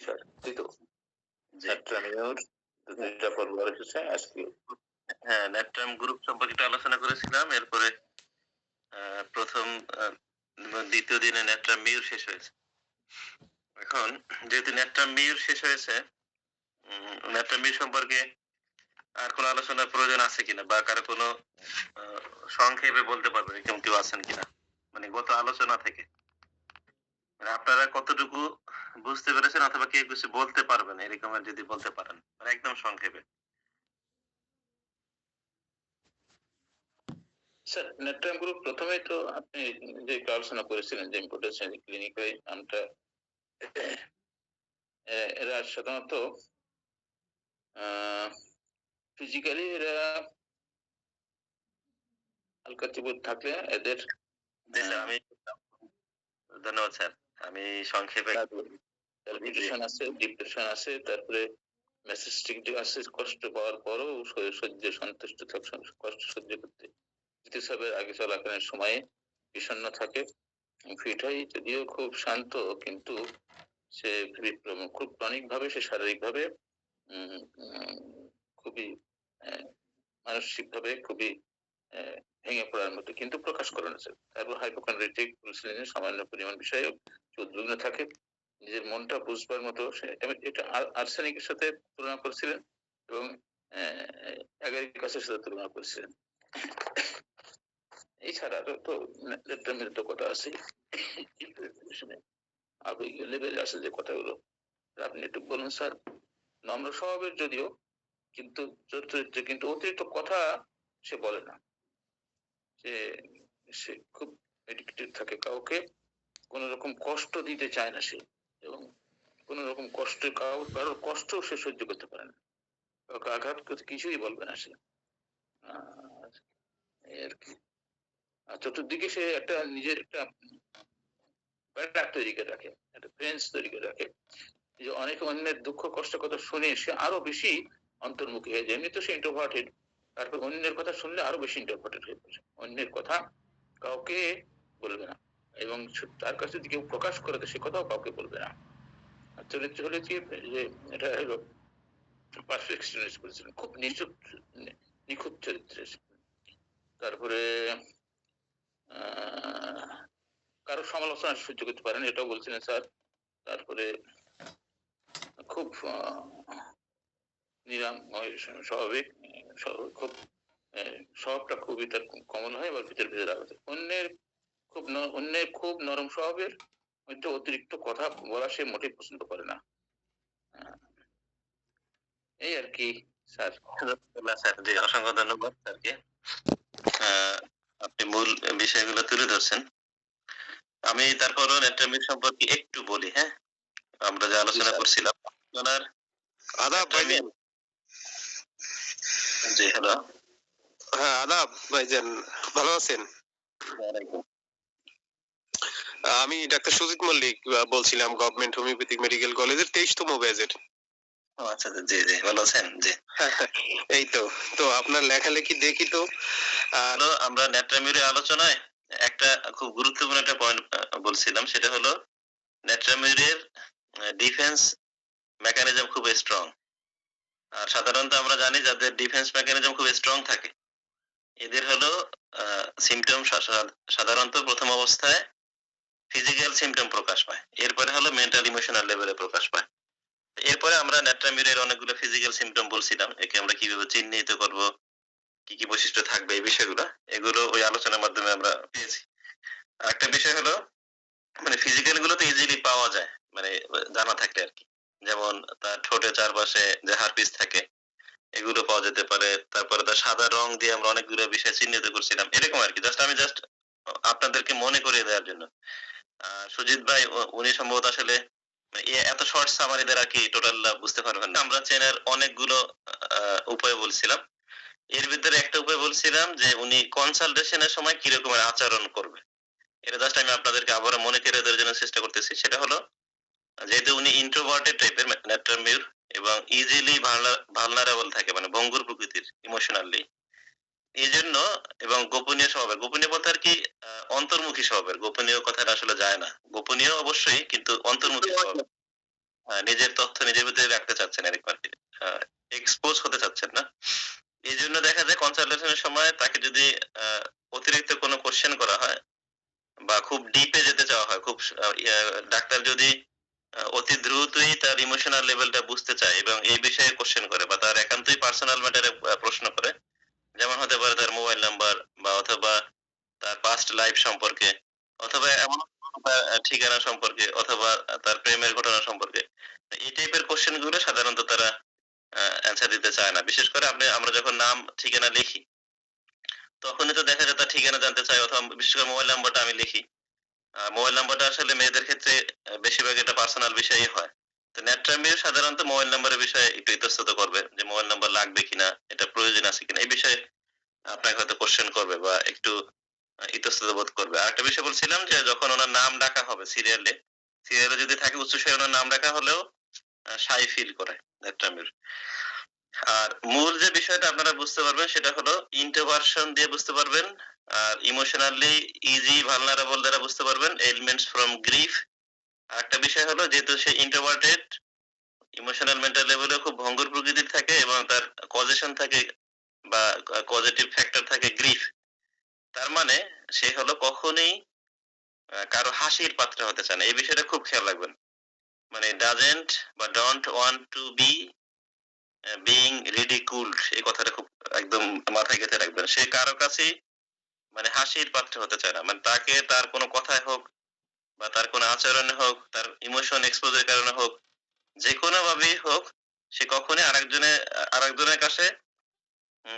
Sir, তাই তো? জি। Natrum mur ২ টা পর্ব আর এসেছে আজকে। হ্যাঁ, ন্যাট্রাম গ্রুপ সম্পর্কে একটু আলোচনা করেছিলাম। এরপরে ১ম ২য় দিনে ন্যাট্রাম মিউর শেষ হয়েছে। এখন যেহেতু ন্যাট্রাম মিউর শেষ হয়েছে, ন্যাট্রাম মিউর সম্পর্কে আর কোন আলোচনার প্রয়োজন আছে কিনা? বা কারো কোনো আ সংক্ষেপে বলতে পারবেন এরকম কেউ আছেন কিনা? মানে গত আলোচনা থেকে। মানে আপনারা কতটুকু বুঝতে পেরেছেন অথবা কেউ কিছু বলতে পারবেন এরকমের যদি বলতে পারেন। মানে একদম সংক্ষেপে। স্যার, ন্যাট্রাম গ্রুপ ১ম এই তো আপনি যে একটু আলোচনা করেছিলেন যে ইম্পোর্টেন্স ক্লিনিকাল নামটা এরা সাধারণত আ ফিজিক্যালি এরা হালকা চিবুট থাকলে এদের জি স্যার, আমি ধন্যবাদ স্যার। আমি সংক্ষেপে জি, প্যালপিটেশন আছে, ডিপ্রেশন আছে, তারপরে মেসোস্টিক আছে, কষ্ট পাওয়ার পরও সন্তুষ্ট কষ্ট সহ্য করতে ঋতুস্রাবের আগে চলাকালীন সময়ে বিষণ্ণ থাকে। ফিট হয় যদিও খুব শান্ত, কিন্তু সে খুব ক্রনিক ভাবে সে শারীরিকভাবে উম উম খুবই মানসিকভাবে খুবই অ্যা ভেঙে পড়ার মতো, কিন্তু প্রকাশ করে না স্যার। তারপর হাইপোকন্ড্রিটিক ইনসুলিনের সামান্য পরিমাণ বিষয়ে সে উদ্বিগ্ন থাকে। নিজের মনটা বুঝবার মতো সে এটা আর্সেনিকের সাথে তুলনা করেছিলেন এবং অ্যা এগারিকাসের সাথে তুলনা করেছিলেন। এছাড়া তো লেট্রামের তো কথা আছেই। আবেগীয় লেভেলে আছে যে কথাগুলো। আপনি একটু বলুন স্যার। নম্র স্বভাবের যদিও, কিন্তু চরিত্রে কিন্তু অতিরিক্ত কথা সে বলে না। যে সে খুব এডুকেটেড থাকে, কাউকে কোন রকম কষ্ট দিতে চায় না সে, এবং কোন রকম কারোর কষ্ট সে সহ্য করতে পারে না, কাউকে আঘাত করতে কিছুই বলবে না সে। আর এই আর কি। আর চতুর্দিকে সে একটা নিজের একটা ব্যারাক তৈরি করে রাখে, একটা ফেন্স তৈরি করে রাখে, যে অনেক অন্যের দুঃখ কষ্টের কথা শুনে সে আরো বেশি অন্তর্মুখী হয়ে যায়। এমনি তো সে ইন্ট্রোভার্টেড, তারপর অন্যের কথা শুনলে আরো বেশি ইন্ট্রোভার্টেড হয়ে পড়ে। অন্যের কথা কাউকে বলবে না, এবং তার কাছে যদি কেউ প্রকাশ করে তো সে কথাও কাউকে বলবে না। আর চরিত্র হলে কি যে এটা হলো পারফেক্ট এক্সপিরিয়েন্স করেছিলেন, খুব নিখুঁত চরিত্রের। তারপরে আহ কারো সমালোচনা সহ্য করতে পারেন এটাও বলছিলেন স্যার। তারপরে খুব নিরাময় স্বাভাবিক, খুব স্বভাবটা খুবই তার কমন হয়, আবার ভিতরে ভিতরে রাখা যায়। অন্যের খুব নরম স্বভাবের মধ্যে অতিরিক্ত কথা বলা সে মোটেই পছন্দ করে না। আহ, এই আর কি স্যার। স্যার জি, অসংখ্য ধন্যবাদ স্যারকে। আ আপনি মূল বিষয়গুলো তুলে ধরছেন। আমি তারপরও ন্যাট্রামিক সম্পর্কে একটু বলি, হ্যাঁ? আমরা যে জি আলোচনা স্যার। করছিলাম, আপনার আদাব ন্যাট্রামিক ভাইজান। জি, হ্যালো। হ্যাঁ, আদাব ভাইজান। ভালো আছেন? ওয়ালাইকুম। আমি ডাক্তার সুজিত মল্লিক বলছিলাম গভর্নমেন্ট হোমিওপ্যাথিক মেডিকেল কলেজের ২৩তম ব্যাচের। ও আচ্ছা, আচ্ছা। জি, জি। ভালো আছেন? জি। এই তো। তো আপনার লেখালেখি দেখি তো। আর হলো আমরা ন্যাট্রামিউরের আলোচনায় একটা খুব গুরুত্বপূর্ণ একটা পয়েন্ট বলছিলাম, সেটা হলো ন্যাট্রামিউরের ডিফেন্স মেকানিজম খুব স্ট্রং। আর সাধারণত আমরা জানি যাদের ডিফেন্স মেকানিজম খুব স্ট্রং থাকে, এদের হলো আ সিম্পটম সাধারণত ১ম অবস্থায় ফিজিক্যাল সিম্পটম প্রকাশ পায়। এরপরে হলো মেন্টাল ইমোশনাল লেভেলে প্রকাশ পায়। এরপরে আমরা ন্যাট্রামিউরের অনেকগুলো ফিজিক্যাল সিম্পটম বলছিলাম। একে আমরা কিভাবে চিহ্নিত করব, কি, কি বৈশিষ্ট্য থাকবে এই বিষয়গুলো। এগুলো ওই আলোচনার মাধ্যমে আমরা পেয়েছি। আরেকটা বিষয় হলো মানে ফিজিক্যাল গুলো তো ইজিলি পাওয়া যায়। মানে জানা থাকলে আরকি। যেমন তার ঠোঁটের চারপাশে যে হারপিস থাকে এগুলো পাওয়া যেতে পারে। তারপরে তার সাদা রং দিয়ে আমরা অনেকগুলো বিষয় চিহ্নিত করছিলাম। এরকম আরকি। জাস্ট আপনাদেরকে মনে করিয়ে দেওয়ার জন্য। সুজিত ভাই উনি সম্ভবত আসলে এত শর্ট সামারি দ্বারা কি টোটাল বুঝতে পারবেন না। আমরা চেনার অনেকগুলো আ উপায় বলছিলাম। এর ভিতরে একটা উপায় বলছিলাম যে উনি কনসালটেশন এর সময় কি রকমের আচরণ করবে। এটা জাস্ট আমি আপনাদেরকে আবারও মনে করিয়ে দেওয়ার জন্য চেষ্টা করতেছি। সেটা হলো যেহেতু উনি ইন্ট্রোভার্টেড টাইপের ন্যাট্রামিউর এবং ইজিলি ভালনারেবল থাকে, মানে ভঙ্গুর প্রকৃতির ইমোশনালি। এজন্য এবং গোপনীয় স্বভাবের। গোপনীয় বলতে আরকি অন্তর্মুখী স্বভাবের। গোপনীয় কথাটা আসলে যায় না। গোপনীয় অবশ্যই, কিন্তু অন্তর্মুখী স্বভাব। নিজের তথ্য নিজের ভিতরে রাখতে চাচ্ছেন এরকম আরকি। এক্সপোজ হতে চাচ্ছেন না। এইজন্য দেখা যায় কনসালটেশনের সময় তাকে যদি অতিরিক্ত কোনো কোয়েশ্চেন করা হয় বা খুব ডিপে যেতে চাওয়া হয়, খুব ডাক্তার যদি অতি দ্রুতই তার ইমোশনাল লেভেলটা বুঝতে চায় এবং এই বিষয়ে কোয়েশ্চেন করে বা তার একান্তই পার্সোনাল ম্যাটারে প্রশ্ন করে, যেমন হতে পারে তার মোবাইল নাম্বার বা অথবা তার পাস্ট লাইফ সম্পর্কে অথবা এমন তার ঠিকানা সম্পর্কে অথবা তার প্রেমের ঘটনা সম্পর্কে। এই টাইপের কোয়েশ্চেন গুলো সাধারণত তারা অ্যান্সার দিতে চায় না। বিশেষ করে আমরা যখন নাম ঠিকানা লিখি, তখনই তো দেখা যায় তার ঠিকানা জানতে চায় অথবা বিশেষ করে মোবাইল নাম্বারটা আমি লিখি। মোবাইল নাম্বারটা আসলে মেয়েদের ক্ষেত্রে বেশিরভাগ এটা পার্সোনাল বিষয়ই হয়। তো নেট্রামির সাধারণত মোবাইল নাম্বারের বিষয়ে একটু ইতস্তত করবে যে মোবাইল নাম্বার লাগবে কিনা, এটা প্রয়োজন আছে কিনা, এই বিষয়ে আপনাকে হয়তো কোয়েশ্চেন করবে বা একটু ইতস্তত বোধ করবে। আরেকটা বিষয় বলছিলাম যে যখন ওনার নাম ডাকা হবে সিরিয়ালে, সিরিয়ালে যদি থাকে উচ্চস্বরে ওনার নাম ডাকা হলেও শাই ফিল করে নেট্রামির। আর মূল যে বিষয়টা আপনারা বুঝতে পারবেন সেটা হলো ইন্ট্রোভার্সন দিয়ে বুঝতে পারবেন, আর ইমোশনালি ইজি ভালনারেবল দ্বারা বুঝতে পারবেন, এলিমেন্টস ফ্রম গ্রিফ। আরেকটা বিষয় হলো যেহেতু সে ইন্ট্রোভার্টেড, ইমোশনাল মেন্টাল লেভেলে খুব ভঙ্গুর প্রকৃতির থাকে এবং তার কজেশন থাকে বা পজিটিভ ফ্যাক্টর থাকে গ্রিফ। তার মানে সে হলো কখনোই কারো হাসির পাত্র হতে চায় না। এই বিষয়টা খুব খেয়াল রাখবেন। মানে ডাজেন্ট বা don't want to be being ridiculed, এই কথাটা খুব একদম মাথায় গেঁথে রাখবেন। সে কারো কাছেই মানে হাসির পাত্র হতে চায় না। মানে তাকে তার কোনো কথায় হোক বা তার কোনো আচরণে হোক, তার ইমোশন এক্সপোজ এর কারণে হোক, যেকোনো ভাবেই হোক, সে কখনোই আরেকজনের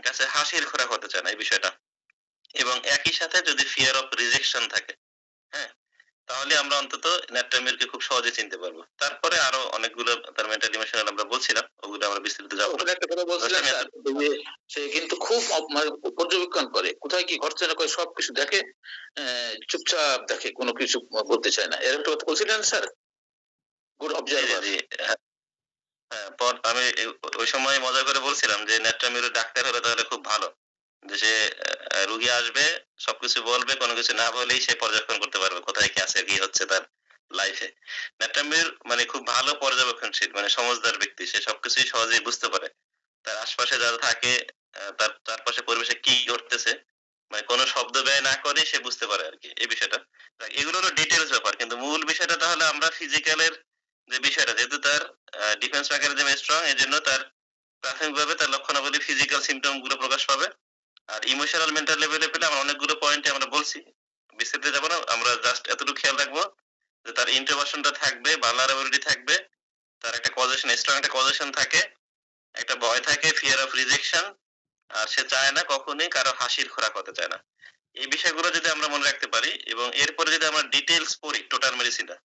কাছে হাসির খোরাক হতে চায় না, এই বিষয়টা। এবং একই সাথে যদি ফিয়ার অফ রিজেকশন থাকে, হ্যাঁ? তাহলে আমরা অন্তত নেট্রামিরকে খুব সহজে চিনতে পারবো। তারপরে আরো অনেকগুলো তার মেন্টাল ইমোশনাল আমরা বলছিলাম, ওগুলো আমরা বিস্তারিত যাবো না। ওখানে একটা কথা বলছিলেন স্যার, যে সে কিন্তু খুব মানে পর্যবেক্ষণ করে, কোথায় কি ঘটছে না করে সবকিছু দেখে, চুপচাপ দেখে, কোনো কিছু বলতে চায় না, এরকম একটা কথা বলছিলেন স্যার। গুড জি, জি, অবজারভার। জি। হ্যাঁ, হ্যাঁ, আমি ওই সময় মজা করে বলছিলাম যে নেট্রামির ডাক্তার হলে তাহলে খুব ভালো। যে সে রুগী আসবে, সবকিছু বলবে, কোনো কিছু না বলেই সে পর্যবেক্ষণ করতে পারবে কোথায় কি আছে, কি হচ্ছে তার লাইফে। নেট্রামির মানে খুব ভালো পর্যবেক্ষণশীল, মানে সমঝদার ব্যক্তি। সে সবকিছুই সহজেই বুঝতে পারে। তার আশপাশে যারা থাকে, তার চারপাশে পরিবেশে কি ঘটতেছে, মানে কোনো শব্দ ব্যয় না করেই সে বুঝতে পারে আরকি এই বিষয়টা। এগুলো হলো ডিটেইলস ব্যাপার। কিন্তু মূল বিষয়টা তাহলে আমরা ফিজিক্যালের যে বিষয়টা, যেহেতু তার ডিফেন্স মেকানিজম স্ট্রং, এজন্য তার প্রাথমিকভাবে তার লক্ষণাবলী ফিজিক্যাল সিম্পটম গুলো প্রকাশ পাবে। আর ইমোশনাল মেন্টাল লেভেলে পেলে আমরা অনেকগুলো পয়েন্টে আমরা বলছি। বিস্তারিত যাব না। আমরা জাস্ট এতটুকু খেয়াল রাখবো যে তার ইন্ট্রোভার্সনটা থাকবে, ভালনারেবিলিটি থাকবে, তার একটা কজেশন, স্ট্রং একটা কজেশন থাকে, একটা ভয় থাকে, ফিয়ার অফ রিজেকশন, আর সে চায় না কখনোই কারো হাসির খোরাক হতে চায় না। এই বিষয়গুলো যদি আমরা মনে রাখতে পারি এবং এরপরে যদি আমরা ডিটেইলস পড়ি টোটাল মেডিসিনটা,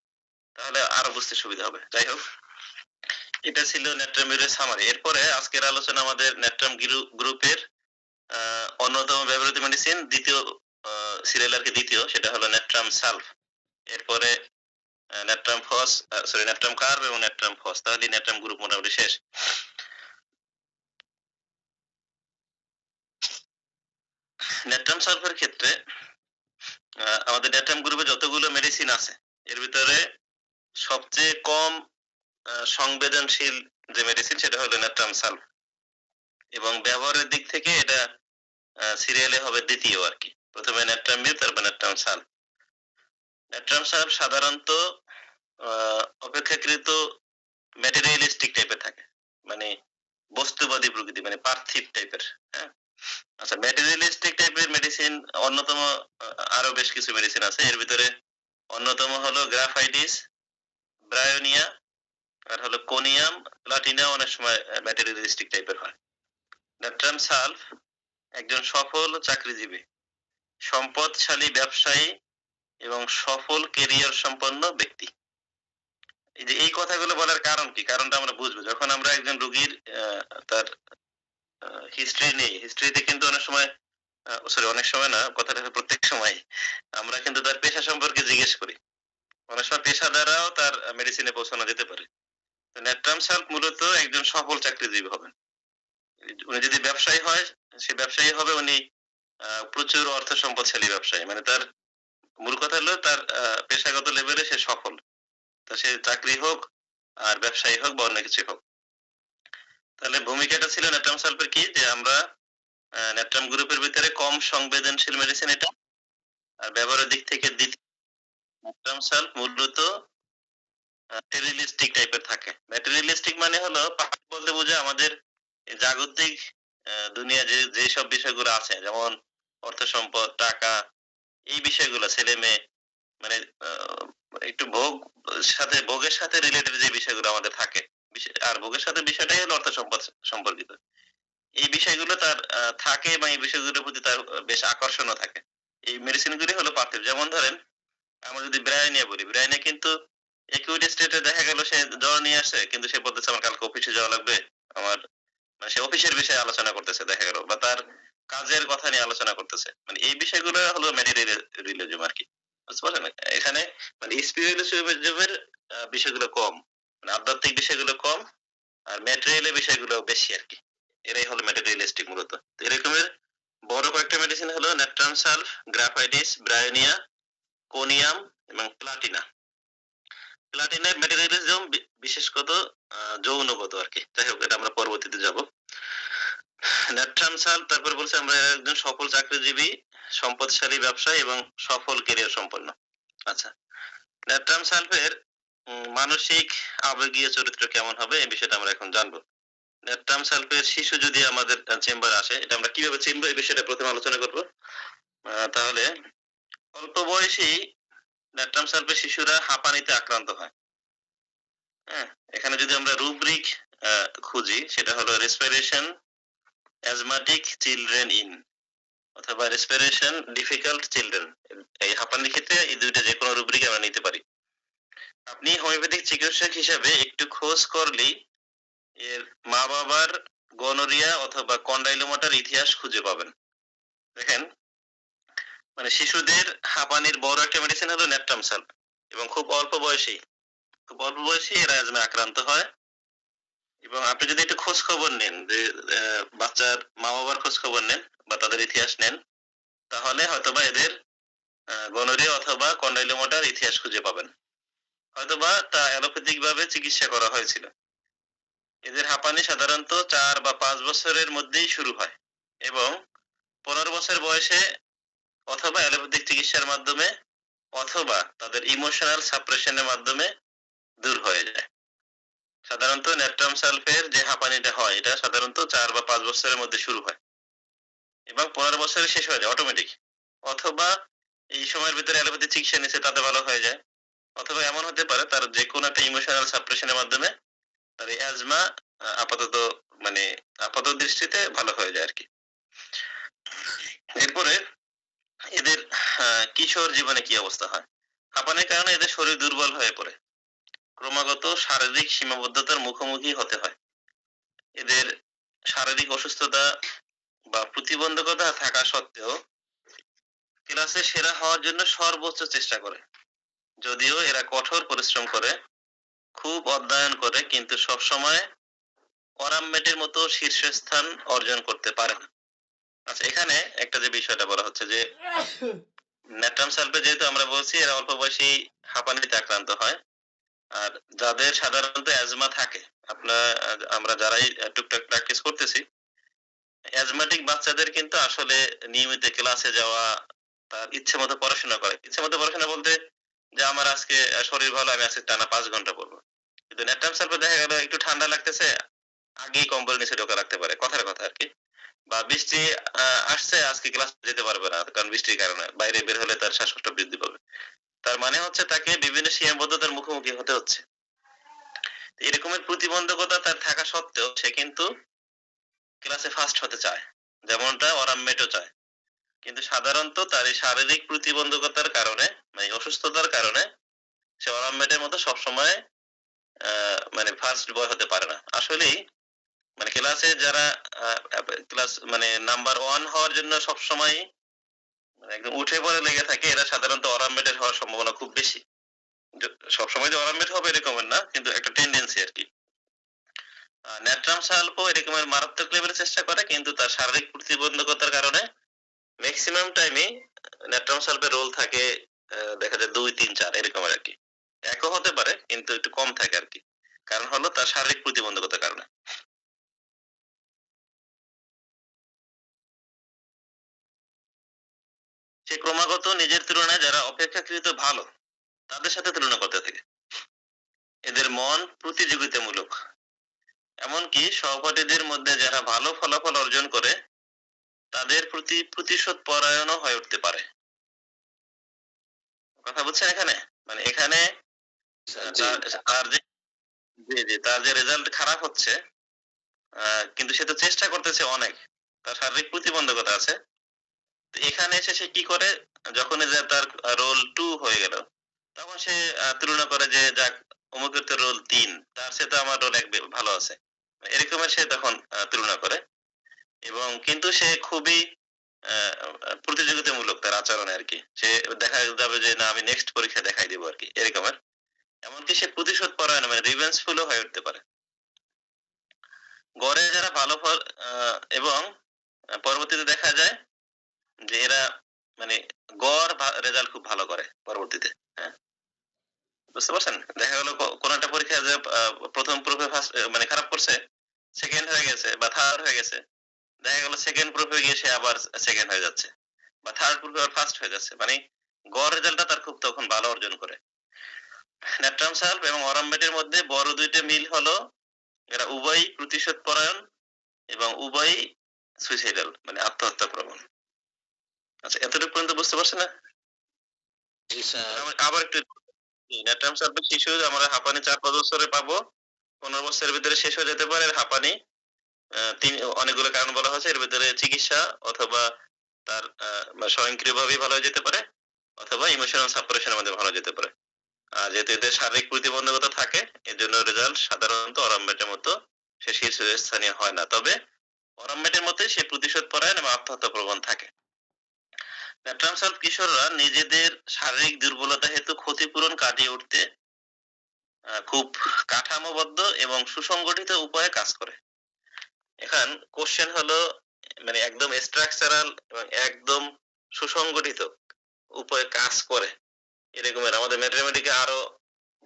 তাহলে আরো বুঝতে সুবিধা হবে। যাই হোক, এটা ছিল নেট্রামিরের সামারি। এরপরে আজকের আলোচনা আমাদের নেট্রাম গ্রুপের অন্যতম ব্যবহৃত মেডিসিন, দ্বিতীয় সিরিয়াল আরকি দ্বিতীয়, সেটা হলো নেট্রাম সালফ। এরপরে নেট্রাম ফস, সরি নেট্রাম কার্ব এবং নেট্রাম ফস। তাহলে নেট্রাম গ্রুপ মোটামুটি শেষ। নেট্রাম সালফের ক্ষেত্রে আমাদের নেট্রাম গ্রুপে যতগুলো মেডিসিন আছে, এর ভিতরে সবচেয়ে কম সংবেদনশীল যে মেডিসিন সেটা হলো নেট্রাম সালফ, এবং ব্যবহারের দিক থেকে এটা সিরিয়ালে হবে দ্বিতীয় আরকি। প্রথমে নেট্রাম মিউ, তারপর নেট্রাম সালফ। নেট্রাম সালফ সাধারণত অপেক্ষাকৃত ম্যাটেরিয়ালিস্টিক টাইপের থাকে, মানে বস্তুবাদী প্রকৃতি, মানে পার্থিব টাইপের। হ্যাঁ, আচ্ছা, ম্যাটেরিয়ালিস্টিক টাইপের মেডিসিন অন্যতম আরো বেশ কিছু মেডিসিন আছে। এর ভিতরে অন্যতম হলো গ্রাফাইটিস, ব্রায়োনিয়া, আর হলো কোনিয়াম, প্লাটিনা অনেক সময় ম্যাটেরিয়ালিস্টিক টাইপের হয়। নেট্রাম সালফ একজন সফল চাকরিজীবী, সম্পদশালী ব্যবসায়ী এবং সফল কেরিয়ার সম্পন্ন ব্যক্তি। এই যে এই কথাগুলো বলার কারণ কি, কারণটা আমরা বুঝবো যখন আমরা একজন রোগীর তার হিস্ট্রি নেই। হিস্ট্রিতে কিন্তু অনেক সময়, সরি অনেক সময় না, কথাটা হলো প্রত্যেক সময় আমরা কিন্তু তার পেশা সম্পর্কে জিজ্ঞেস করি। অনেক সময় পেশা দ্বারাও তার মেডিসিনে পৌঁছানো যেতে পারে। তো নেট্রাম সালফ মূলত একজন সফল চাকরিজীবী হবেন। উনি যদি ব্যবসায়ী হয়, সে ব্যবসায়ী হবে, উনি প্রচুর অর্থ সম্পদশালী ব্যবসায়ী। মানে তার মূল কথা হলো তার পেশাগত লেভেলে সে সফল। তা সে চাকরি হোক আর ব্যবসায়ী হোক বা অন্য কিছু হোক। তাহলে ভূমিকাটা ছিল ন্যাট্রাম সালফের কি, যে আমরা ন্যাট্রাম গ্রুপের ভিতরে কম সংবেদনশীল মেডিসিন এটা। আর ব্যবহারের দিক থেকে ন্যাট্রাম সালফ মূলত ম্যাটেরিয়ালিস্টিক টাইপের থাকে। ম্যাটেরিয়ালিস্টিক মানে হলো বলতে বোঝায় আমাদের জাগতিক দুনিয়া যে সব বিষয়গুলো আছে, যেমন অর্থ সম্পদ, টাকা, এই বিষয়গুলো, ছেলে মেয়ে, মানে একটু ভোগের সাথে রিলেটেড যে বিষয়গুলো আমাদের থাকে, আর ভোগের সাথে বিষয়টাই হলো অর্থ সম্পদ সম্পর্কিত। এই বিষয়গুলো তার থাকে এবং এই বিষয়গুলোর প্রতি তার বেশ আকর্ষণও থাকে। এই মেডিসিন গুলি হলো পার্থিব। যেমন ধরেন আমরা যদি ব্রায়ানিয়া বলি, ব্রায়ানিয়া কিন্তু একিউট স্টেটে দেখা গেল সে জ্বর নিয়ে আসে, কিন্তু সে বলতেছে আমার কালকে অফিসে যাওয়া লাগবে, আমার মানে সে অফিসের বিষয়ে আলোচনা করতেছে দেখা গেল, বা তার কাজের কথা নিয়ে আলোচনা করতেছে। মানে এই বিষয়গুলো হলো ম্যাটেরিয়ালিজম আর কি, বুঝতে পারছেন? এখানে মানে স্পিরিচুয়ালিজমের বিষয়গুলো কম, মানে আধ্যাত্মিক বিষয়গুলো কম, আর ম্যাটেরিয়ালের বিষয়গুলো বেশি আর কি। এরাই হলো ম্যাটেরিয়ালিস্টিক মূলত। তো এরকমের বড় কয়েকটা মেডিসিন হলো natrum sulph, graphites, Bryonia, conium এবং প্লাটিনা। প্লাটিনার ম্যাটেরিয়ালিজম বিশেষত যৌনগত আর কি। যাই হোক, এটা আমরা পরবর্তীতে যাব। ন্যাট্রাম সালফ, তারপর বলছে আমরা একজন সফল চাকরিজীবী, সম্পদশালী ব্যবসায়ী এবং সফল ক্যারিয়ার সম্পন্ন। আচ্ছা, ন্যাট্রাম সালফের মানসিক আবেগীয় চরিত্র কেমন হবে এই বিষয়টা আমরা এখন জানবো। ন্যাট্রাম সালফের শিশু যদি আমাদের চেম্বারে আসে, এটা আমরা কিভাবে চিনবো এই বিষয়টা প্রথমে আলোচনা করব। তাহলে অল্প বয়সী ন্যাট্রাম সালফের শিশুরা হাঁপানিতে আক্রান্ত হয়। হ্যাঁ, এখানে যদি আমরা রুব্রিক খুঁজি, সেটা হলো রেসপিরেশন অ্যাজমাটিক চিলড্রেন ইন, অথবা রেসপিরেশন ডিফিকাল্ট চিলড্রেন। এই হাঁপানির ক্ষেত্রে এই দুইটা যে কোনো রুব্রিক আমরা নিতে পারি। আপনি হোমিওপ্যাথিক চিকিৎসক হিসাবে একটু খোঁজ করলেই এর মা বাবার গনোরিয়া অথবা কন্ডাইলোমাটার ইতিহাস খুঁজে পাবেন। দেখেন, মানে শিশুদের হাঁপানির বড় একটা মেডিসিন হলো ন্যাট্রাম সালফ, এবং খুব অল্প বয়সী এরা অ্যাজমা আক্রান্ত হয়। এবং আপনি যদি একটু খোঁজ খবর নেন, যে বাচ্চার মা বাবার খোঁজ খবর নেন বা তাদের ইতিহাস নেন, তাহলে হয়তোবা এদের গনোরিয়া অথবা কন্ডাইলোমাটার ইতিহাস খুঁজে পাবেন। হয়তোবা তা অ্যালোপ্যাথিক ভাবে চিকিৎসা করা হয়েছিল। এদের হাঁপানি সাধারণত 4 বা 5 বছরের মধ্যেই শুরু হয় এবং 15 বছর বয়সে অথবা অ্যালোপ্যাথিক চিকিৎসার মাধ্যমে অথবা তাদের ইমোশনাল সাপ্রেশনের মাধ্যমে দূর হয়ে যায়। সাধারণত ন্যাট্রাম সালফের যে হাঁপানিটা হয়, এটা সাধারণত 4 বা 5 বছরের মধ্যে শুরু হয় এবং 15 বছরে শেষ হয়ে যায় অটোমেটিক। অথবা এই সময়ের ভিতরে অ্যালোপ্যাথিক চিকিৎসা নিচ্ছে, তাতে ভালো হয়ে যায়। অথবা এমন হতে পারে তার যে কোনো একটা ইমোশনাল সাপ্রেশনের মাধ্যমে তার এই অ্যাজমা আপাতত মানে আপাতত দৃষ্টিতে ভালো হয়ে যায় আর কি। এরপরে এদের কিশোর জীবনে কি অবস্থা হয়? হাঁপানির কারণে এদের শরীর দুর্বল হয়ে পড়ে, ক্রমাগত শারীরিক সীমাবদ্ধতার মুখোমুখি হতে হয়। এদের শারীরিক অসুস্থতা বা প্রতিবন্ধকতা থাকা সত্ত্বেও ক্লাসে সেরা হওয়ার জন্য সর্বোচ্চ চেষ্টা করে। যদিও এরা কঠোর পরিশ্রম করে, খুব অধ্যয়ন করে, কিন্তু সবসময় অরামমেটের মতো শীর্ষস্থান অর্জন করতে পারে না। আচ্ছা, এখানে একটা যে বিষয়টা বলা হচ্ছে যে ন্যাট্রাম সালফে যেহেতু আমরা বলছি এরা অল্প বয়সী হাঁপানিতে আক্রান্ত হয়, আর যাদের সাধারণত অ্যাজমা থাকে, আমরা যারাই টুকটাক প্র্যাকটিস করতেছি, অ্যাজমাটিক বাচ্চাদের কিন্তু আসলে নিয়মিত ক্লাসে যাওয়া, তার ইচ্ছে মতো পড়াশোনা করে, ইচ্ছে মতো পড়াশোনা বলতে যে আমার আজকে শরীর ভালো, আমি আজকে টানা 5 ঘন্টা পড়বো। কিন্তু ন্যাট্রাম সালফে দেখা গেল একটু ঠান্ডা লাগতেছে, আগেই কম্বল নিচে ঢোকা রাখতে পারে, কথার কথা আর কি। বা বৃষ্টি আসছে, আজকে ক্লাস যেতে পারবে না কারণ বৃষ্টির কারণে, বাইরে বের হলে তার শ্বাসকষ্ট বৃদ্ধি পাবে। তার মানে হচ্ছে তাকে বিভিন্ন সীমাবদ্ধতার মুখোমুখি হতে হচ্ছে। এরকমের প্রতিবন্ধকতা তার থাকা সত্ত্বেও সে কিন্তু ক্লাসে ফার্স্ট হতে চায়, যেমনটা অরামমেটও চায়। কিন্তু সাধারণত তার এই শারীরিক প্রতিবন্ধকতার কারণে, মানে অসুস্থতার কারণে, সে অরামমেটের মতো সবসময় মানে ফার্স্ট বয় হতে পারে না। আসলেই মানে ক্লাসে যারা ক্লাস মানে নাম্বার 1 হওয়ার জন্য সবসময় মানে একদম উঠে পড়ে লেগে থাকে, এরা সাধারণত অরামমেটের হওয়ার সম্ভাবনা খুব বেশি। সবসময় যে অরামমেট হবে এরকমের না, কিন্তু একটা টেন্ডেন্সি আর কি। ন্যাট্রাম সালফও এরকমের মারাত্মক লেভেলের চেষ্টা করে, কিন্তু তার শারীরিক প্রতিবন্ধকতার কারণে ম্যাক্সিমাম টাইমে ন্যাট্রাম সালফের রোল থাকে দেখা যায় 2, 3, 4 এরকম আর কি। একও হতে পারে কিন্তু একটু কম থাকে আর কি। কারণ হলো তার শারীরিক প্রতিবন্ধকতার কারণে। সে ক্রমাগত নিজের তুলনায় যারা অপেক্ষাকৃত ভালো তাদের সাথে তুলনা করতে থাকে। এদের মন প্রতিযোগিতামূলক। এমনকি সহপাঠীদের মধ্যে যারা ভালো ফলাফল অর্জন করে তাদের প্রতি প্রতিশোধ পরায়ণও হয়ে উঠতে পারে। কথা বুঝছেন এখানে? মানে এখানে জি। তার যে তার যে রেজাল্ট খারাপ হচ্ছে কিন্তু সে তো চেষ্টা করতেছে অনেক। তার শারীরিক প্রতিবন্ধকতা আছে। তো এখানে এসে সে কি করে, যখনই যে তার রোল 2 হয়ে গেল তখন সে তুলনা করে যে যাক অমুকের তো রোল 3, তার চেয়ে তো আমার রোল 1 ভালো আছে। এরকমের সে তখন তুলনা করে এবং কিন্তু সে খুবই প্রতিযোগিতামূলক তার আচরণে আরকি। সে দেখা যাবে যে না আমি নেক্সট পরীক্ষায় দেখাই দিব আরকি এরকমের। এমনকি সে প্রতিশোধ পরায়ণ মানে রিভেঞ্জফুল ও হয়ে উঠতে পারে। গড়ে যারা ভালো ফল এবং পরবর্তীতে দেখা যায় যে এরা মানে গড় রেজাল্ট খুব ভালো করে পরবর্তীতে। হ্যাঁ? বুঝতে পারছেন? দেখা গেল কোন একটা পরীক্ষায় যে প্রথম প্রুফে ফার্স্ট মানে খারাপ করছে, সেকেন্ড হয়ে গেছে বা থার্ড হয়ে গেছে। দেখা গেল সেকেন্ড প্রুফে গিয়ে সে আবার সেকেন্ড হয়ে যাচ্ছে বা থার্ড প্রুফে আবার ফার্স্ট হয়ে যাচ্ছে। মানে গড় রেজাল্টটা তার খুব তখন ভালো অর্জন করে। ন্যাট্রাম সাল্প এবং অরামবেটের মধ্যে বড় দুইটা মিল হলো এরা উভয়ই প্রতিশোধ পরায়ণ এবং উভয়ই সুইসাইডাল মানে আত্মহত্যা প্রবণ। আচ্ছা, এতটুকু পর্যন্ত বুঝতে পারছেন না? জি স্যার। আবার একটু ন্যাট্রাম সাল্পের শিশু আমরা হাঁপানি ৪-৫ বছরে পাবো, ১৫ বছরের ভিতরে শেষ হয়ে যেতে পারে হাঁপানি। অনেকগুলো কারণ বলা হয়েছে, এর ভিতরে চিকিৎসা অথবা তার স্বয়ংক্রিয়ভাবেই ভালো হয়ে যেতে পারে অথবা ইমোশনাল সাপারেশনের মধ্যে ভালো যেতে পারে। আর যেহেতু এদের শারীরিক প্রতিবন্ধকতা থাকে এজন্য রেজাল্ট সাধারণত অরামবেটের মতো সে শীর্ষস্থানীয় হয় না। তবে অরামবেটের মতোই সে প্রতিশোধ পরায়ণ এবং আত্মহত্যা প্রবণ থাকে। ন্যাট্রাম সাল্প কিশোররা নিজেদের শারীরিক দুর্বলতা হেতু ক্ষতিপূরণ কাটিয়ে উঠতে খুব কাঠামোবদ্ধ এবং সুসংগঠিত উপায়ে কাজ করে। এখন কোশ্চেন হলো মানে একদম স্ট্রাকচারাল এবং একদম সুসংগঠিত উপায়ে কাজ করে এরকমের আমাদের ম্যাথমেটিকে আরো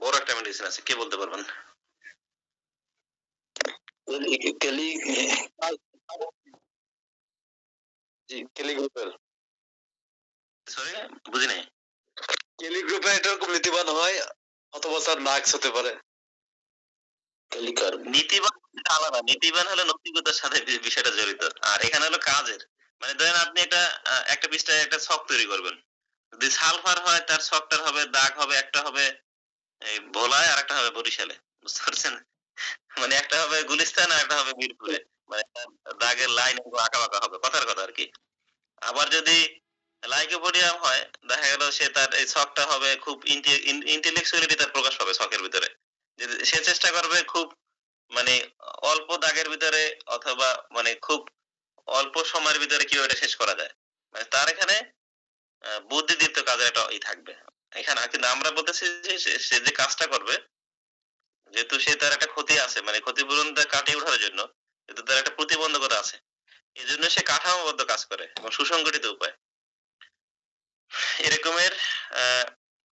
বড় একটা মেডিসিন আছে, কে বলতে পারবেন? জি, কেলি গ্রুপের। সরি, বুঝি নাই। কেলি গ্রুপের এটা খুব নীতিবান হয় অথবা স্যার মার্কস হতে পারে। নীতিবান আলাদা, নীতিবান হলো নৈতিকতার সাথে বিষয়টা জড়িত, আর এখানে হলো কাজের। মানে ধরেন আপনি একটা পৃষ্ঠায় একটা ছক তৈরি করবেন, যদি সালফার হয় তার ছকটার হবে দাগ হবে, একটা হবে এই ভোলায় আর একটা হবে বরিশালে, বুঝতে পারছেন? মানে একটা হবে গুলিস্তান আর একটা হবে মিরপুরে, মানে দাগের লাইন আঁকা বাঁকা হবে, কথার কথা আর কি। আবার যদি লাইকোপোডিয়াম হয় দেখা গেল সে তার এই ছকটা হবে খুব ইন্টেলেকচুয়ালিটি তার প্রকাশ পাবে ছকের ভিতরে। সে চেষ্টা করবে খুব মানে অল্প দাগের ভিতরে অথবা মানে খুব অল্প সময়ের ভিতরে কিভাবে এটা শেষ করা যায়, মানে তার এখানে বুদ্ধিদীপ্ত কাজের একটা থাকবে এখানে। কিন্তু আমরা বলতেছি যে সে যে কাজটা করবে যেহেতু সে তার একটা ক্ষতি আছে মানে ক্ষতিপূরণটা কাটিয়ে ওঠার জন্য যেহেতু তার একটা প্রতিবন্ধকতা আছে এই জন্য সে কাঠামোবদ্ধ কাজ করে এবং সুসংগঠিত উপায় এরকমের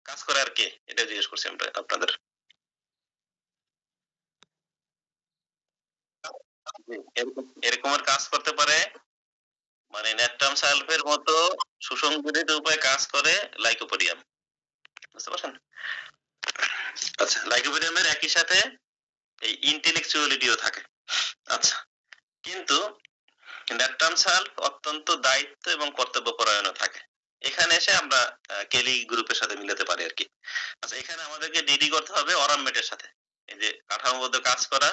কাজ করে আর কে, এটা জিজ্ঞেস করছি আমরা আপনাদের। এরকমের কাজ করতে পারে মানে ন্যাট্রাম সালফের মতো সুসংগঠিত উপায়ে কাজ করে লাইকোপোডিয়াম, বুঝতে পারছেন? আচ্ছা, লাইকোপোডিয়ামের একই সাথে এই ইন্টেলেকচুয়ালিটিও থাকে। আচ্ছা, কিন্তু ন্যাট্রাম সালফ অত্যন্ত দায়িত্ব এবং কর্তব্যপরায়ণও থাকে। এখানে এসে আমরা কেলি গ্রুপের সাথে মিলাতে পারি আর কি। আচ্ছা, এখানে আমাদেরকে ডিডি করতে হবে অরামমেটের সাথে, এই যে কাঠামোবদ্ধ কাজ করা,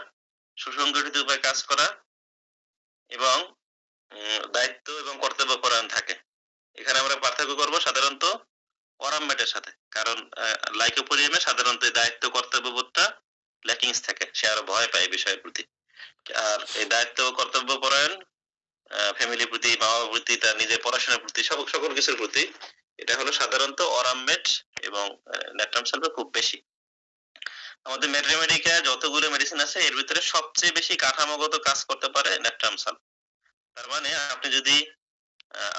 সুসংগঠিত উপায়ে কাজ করা এবং দায়িত্ব এবং কর্তব্যপরায়ণ থাকে। এখানে আমরা পার্থক্য করব সাধারণত অরামমেটের সাথে, কারণ লাইকোপোডিয়ামে সাধারণত দায়িত্ব কর্তব্যবোধটা ল্যাকিংস থাকে, সে আরো ভয় পায় এই বিষয়ের প্রতি। আর এই দায়িত্ব কর্তব্যপরায়ণ ফ্যামিলির প্রতি, মা বাবার প্রতি, তার নিজের পড়াশোনার প্রতি, সকল কিছুর প্রতি, এটা হলো সাধারণত অরামমেট এবং ন্যাট্রাম সালফে খুব বেশি। আমাদের ম্যাথমেটিকা যতগুলো মেডিসিন আছে এর ভিতরে সবচেয়ে বেশি কাঠামোগত কাজ করতে পারে ন্যাট্রাম সালফ। তার মানে আপনি যদি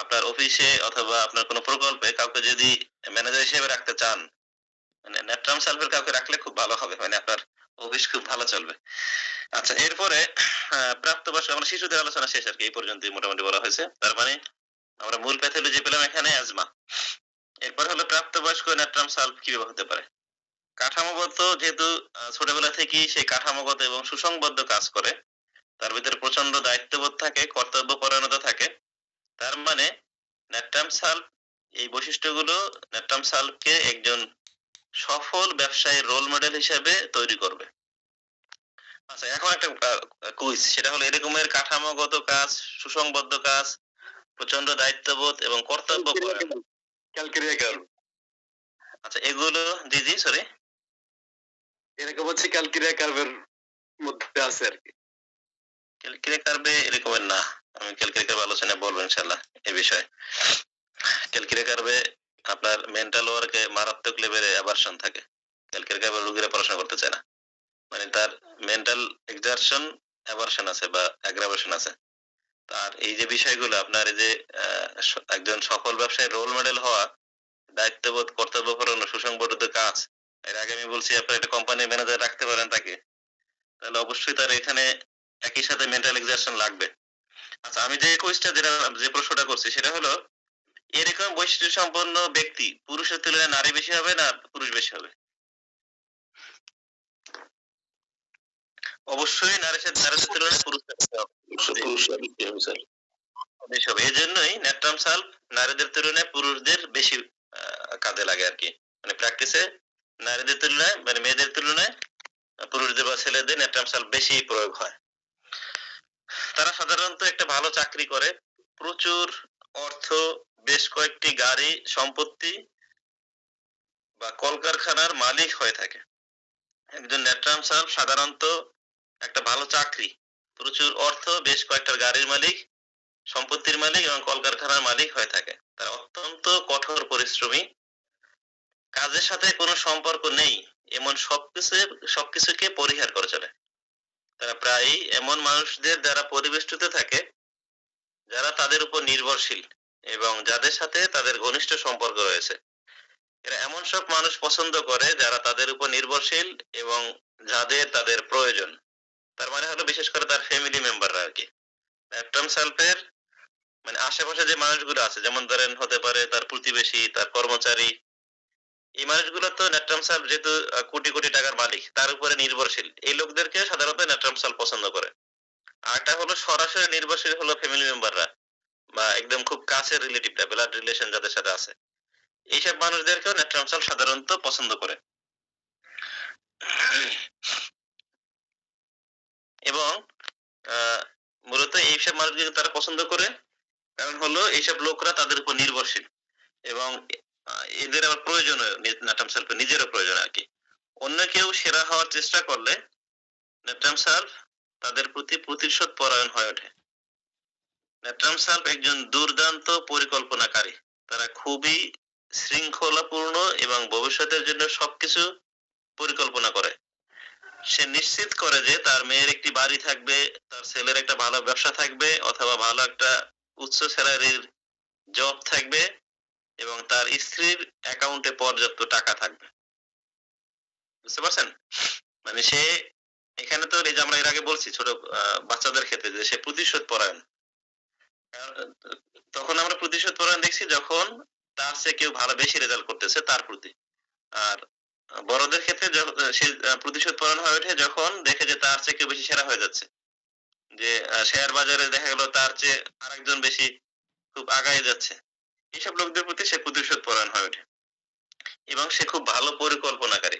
আপনার অফিসে অথবা আপনার কোনো প্রকল্পে কাউকে যদি ম্যানেজার হিসেবে রাখতে চান, মানে ন্যাট্রাম সালফের কাউকে রাখলে খুব ভালো হবে, মানে আপনার অফিস খুব ভালো চলবে। আচ্ছা, এরপরে প্রাপ্তবয়স্ক, আমরা শিশুদের আলোচনা শেষ আর কি, এই পর্যন্তই মোটামুটি বলা হয়েছে। তার মানে আমরা মূল প্যাথোলজি পেলাম এখানে অ্যাজমা। এরপর হলো প্রাপ্তবয়স্ক ন্যাট্রাম সালভ কিভাবে হতে পারে। কাঠামোগত, যেহেতু ছোটবেলা থেকেই সে কাঠামোগত এবং সুসংবদ্ধ কাজ করে, তার ভিতরে প্রচন্ড দায়িত্ববোধ থাকে, কর্তব্যপরায়ণতা থাকে। তার মানে ন্যাট্রাম সালভ এই বৈশিষ্ট্যগুলো ন্যাট্রাম সালভকে একজন সফল ব্যবসায়ীর রোল মডেল হিসেবে তৈরি করবে। আচ্ছা, এখন একটা কুইজ, সেটা হলো এরকমের কাঠামোগত কাজ, সুসংবদ্ধ কাজ, প্রচন্ড দায়িত্ববোধ এবং কর্তব্য পরায়ণ। ক্যালকেরিয়া আচ্ছা, এগুলো জি জি সরি এরকম হচ্ছে ক্যালকেরিয়া কার্ভের মধ্যে আছে আর কি। ক্যালকেরিয়া কার্ভে এরকমের না, আমি ক্যালকেরিয়া কার্ভ আলোচনায় বলবো ইনশাআল্লাহ এই বিষয়ে। ক্যালকেরিয়া কার্ভে আপনার মেন্টাল ওয়ার্কে মারাত্মক লেভেলে অ্যাভারশন থাকে। ক্যালকেরিয়া কার্ভের রোগীরা পড়াশোনা করতে চায় না, মানে তার মেন্টাল এক্সারশন অ্যাভারশন আছে বা অ্যাগ্রাভেশন আছে। আর এই যে বিষয়গুলো আপনার এই যে একজন সফল ব্যবসায়ী রোল মডেল হওয়া, দায়িত্ববোধ, কর্তব্যপরায়ণ, সুসংবদ্ধ কাজ, এর আগে আমি বলছি আপনার একটা কোম্পানির ম্যানেজার রাখতে পারেন তাকে, তাহলে অবশ্যই তার এখানে একই সাথে মেন্টাল এক্সারশন লাগবে। আচ্ছা, আমি যে কোয়েশ্চেন যে প্রশ্নটা করছি সেটা হলো, এরকম বৈশিষ্ট্য সম্পন্ন ব্যক্তি পুরুষের তুলনায় নারী বেশি হবে না পুরুষ বেশি হবে? অবশ্যই নারীদের তুলনায় পুরুষ বেশি হবে। বেশি হবে। এজন্যই ন্যাট্রাম সালভ নারীদের তুলনায় পুরুষদের বেশি কাজে লাগে আর কি। মানে প্র্যাকটিসে নারীদের তুলনায়, মানে মেয়েদের তুলনায় পুরুষদের বা ছেলেদের ন্যাট্রাম সালভ বেশি প্রয়োগ হয়। তারা সাধারণত একটা ভালো চাকরি করে, প্রচুর অর্থ, বেশ কয়েকটি গাড়ি, সম্পত্তি বা কলকারখানার মালিক হয়ে থাকে। একজন ন্যাট্রাম সালভ সাধারণত একটা ভালো চাকরি, প্রচুর অর্থ, বেশ কয়েকটা গাড়ির মালিক, সম্পত্তির মালিক এবং কলকারখানার মালিক হয়ে থাকে। তারা অত্যন্ত কঠোর পরিশ্রমী, কাজের সাথে কোনো সম্পর্ক নেই এমন সবকিছুকে পরিহার করে চলে। তারা প্রায়ই এমন মানুষদের দ্বারা পরিবেষ্টিত থাকে যারা তাদের উপর নির্ভরশীল এবং যাদের সাথে তাদের ঘনিষ্ঠ সম্পর্ক রয়েছে। এরা এমন সব মানুষ পছন্দ করে যারা তাদের উপর নির্ভরশীল এবং যাদের তাদের প্রয়োজন। তার মানে হলো বিশেষ করে তার ফ্যামিলি মেম্বাররা আর কি। ন্যাট্রাম সালভের মানে আশেপাশে যে মানুষগুলো আছে, যেমন ধরেন হতে পারে তার প্রতিবেশী, তার কর্মচারী, এই মানুষগুলো তো ন্যাট্রাম সালভ যেহেতু কোটি কোটি টাকার মালিক, তার উপরে নির্ভরশীল, এই লোকদেরকে সাধারণত ন্যাট্রাম সালভ পছন্দ করে। আরেকটা হলো সরাসরি নির্ভরশীল হলো ফ্যামিলি মেম্বাররা বা একদম খুব কাছের রিলেটিভটা, ব্লাড রিলেশন যাদের সাথে আছে, এইসব মানুষদেরকেও ন্যাট্রাম সালভ সাধারণত পছন্দ করে। এবং মূলত এইসব মানুষদের তারা পছন্দ করে কারণ হলো এইসব লোকরা তাদের উপর নির্ভরশীল এবং এদের আবার প্রয়োজন, ন্যাট্রাম সালভের নিজেরও প্রয়োজন আর কি। অন্য কেউ সেরা হওয়ার চেষ্টা করলে ন্যাট্রাম সালভ তাদের প্রতি প্রতিশোধ পরায়ণ হয়ে ওঠে। ন্যাট্রাম সালভ একজন দুর্দান্ত পরিকল্পনাকারী। তারা খুবই শৃঙ্খলাপূর্ণ এবং ভবিষ্যতের জন্য সবকিছু পরিকল্পনা করে। সে নিশ্চিত করে যে তার মেয়ের একটি বাড়ি থাকবে, তার ছেলের একটা ভালো ব্যবসা থাকবে অথবা ভালো একটা উচ্চ স্যালারির জব থাকবে এবং তার স্ত্রীর অ্যাকাউন্টে পর্যাপ্ত টাকা থাকবে। বুঝতে পারছেন? মানে সে এখানে তো এই যে আমরা এর আগে বলছি ছোট বাচ্চাদের ক্ষেত্রে যে সে প্রতিশোধ পরায়ণ। তখন আমরা প্রতিশোধ পরায়ণ দেখছি যখন তার চেয়ে কেউ ভালো বেশি রেজাল্ট করতেছে তার প্রতি। আর বড়দের ক্ষেত্রে সে প্রতিশোধ পরায়ণ হয়ে ওঠে যখন দেখে যে তার চেয়ে কেউ বেশি সেরা হয়ে যাচ্ছে, যে শেয়ার বাজারে দেখা গেল তার চেয়ে আরেকজন বেশি খুব আগায় যাচ্ছে, এইসব লোকদের প্রতি সে প্রতিশোধ পরায়ণ হয়ে ওঠে। এবং সে খুব ভালো পরিকল্পনাকারী,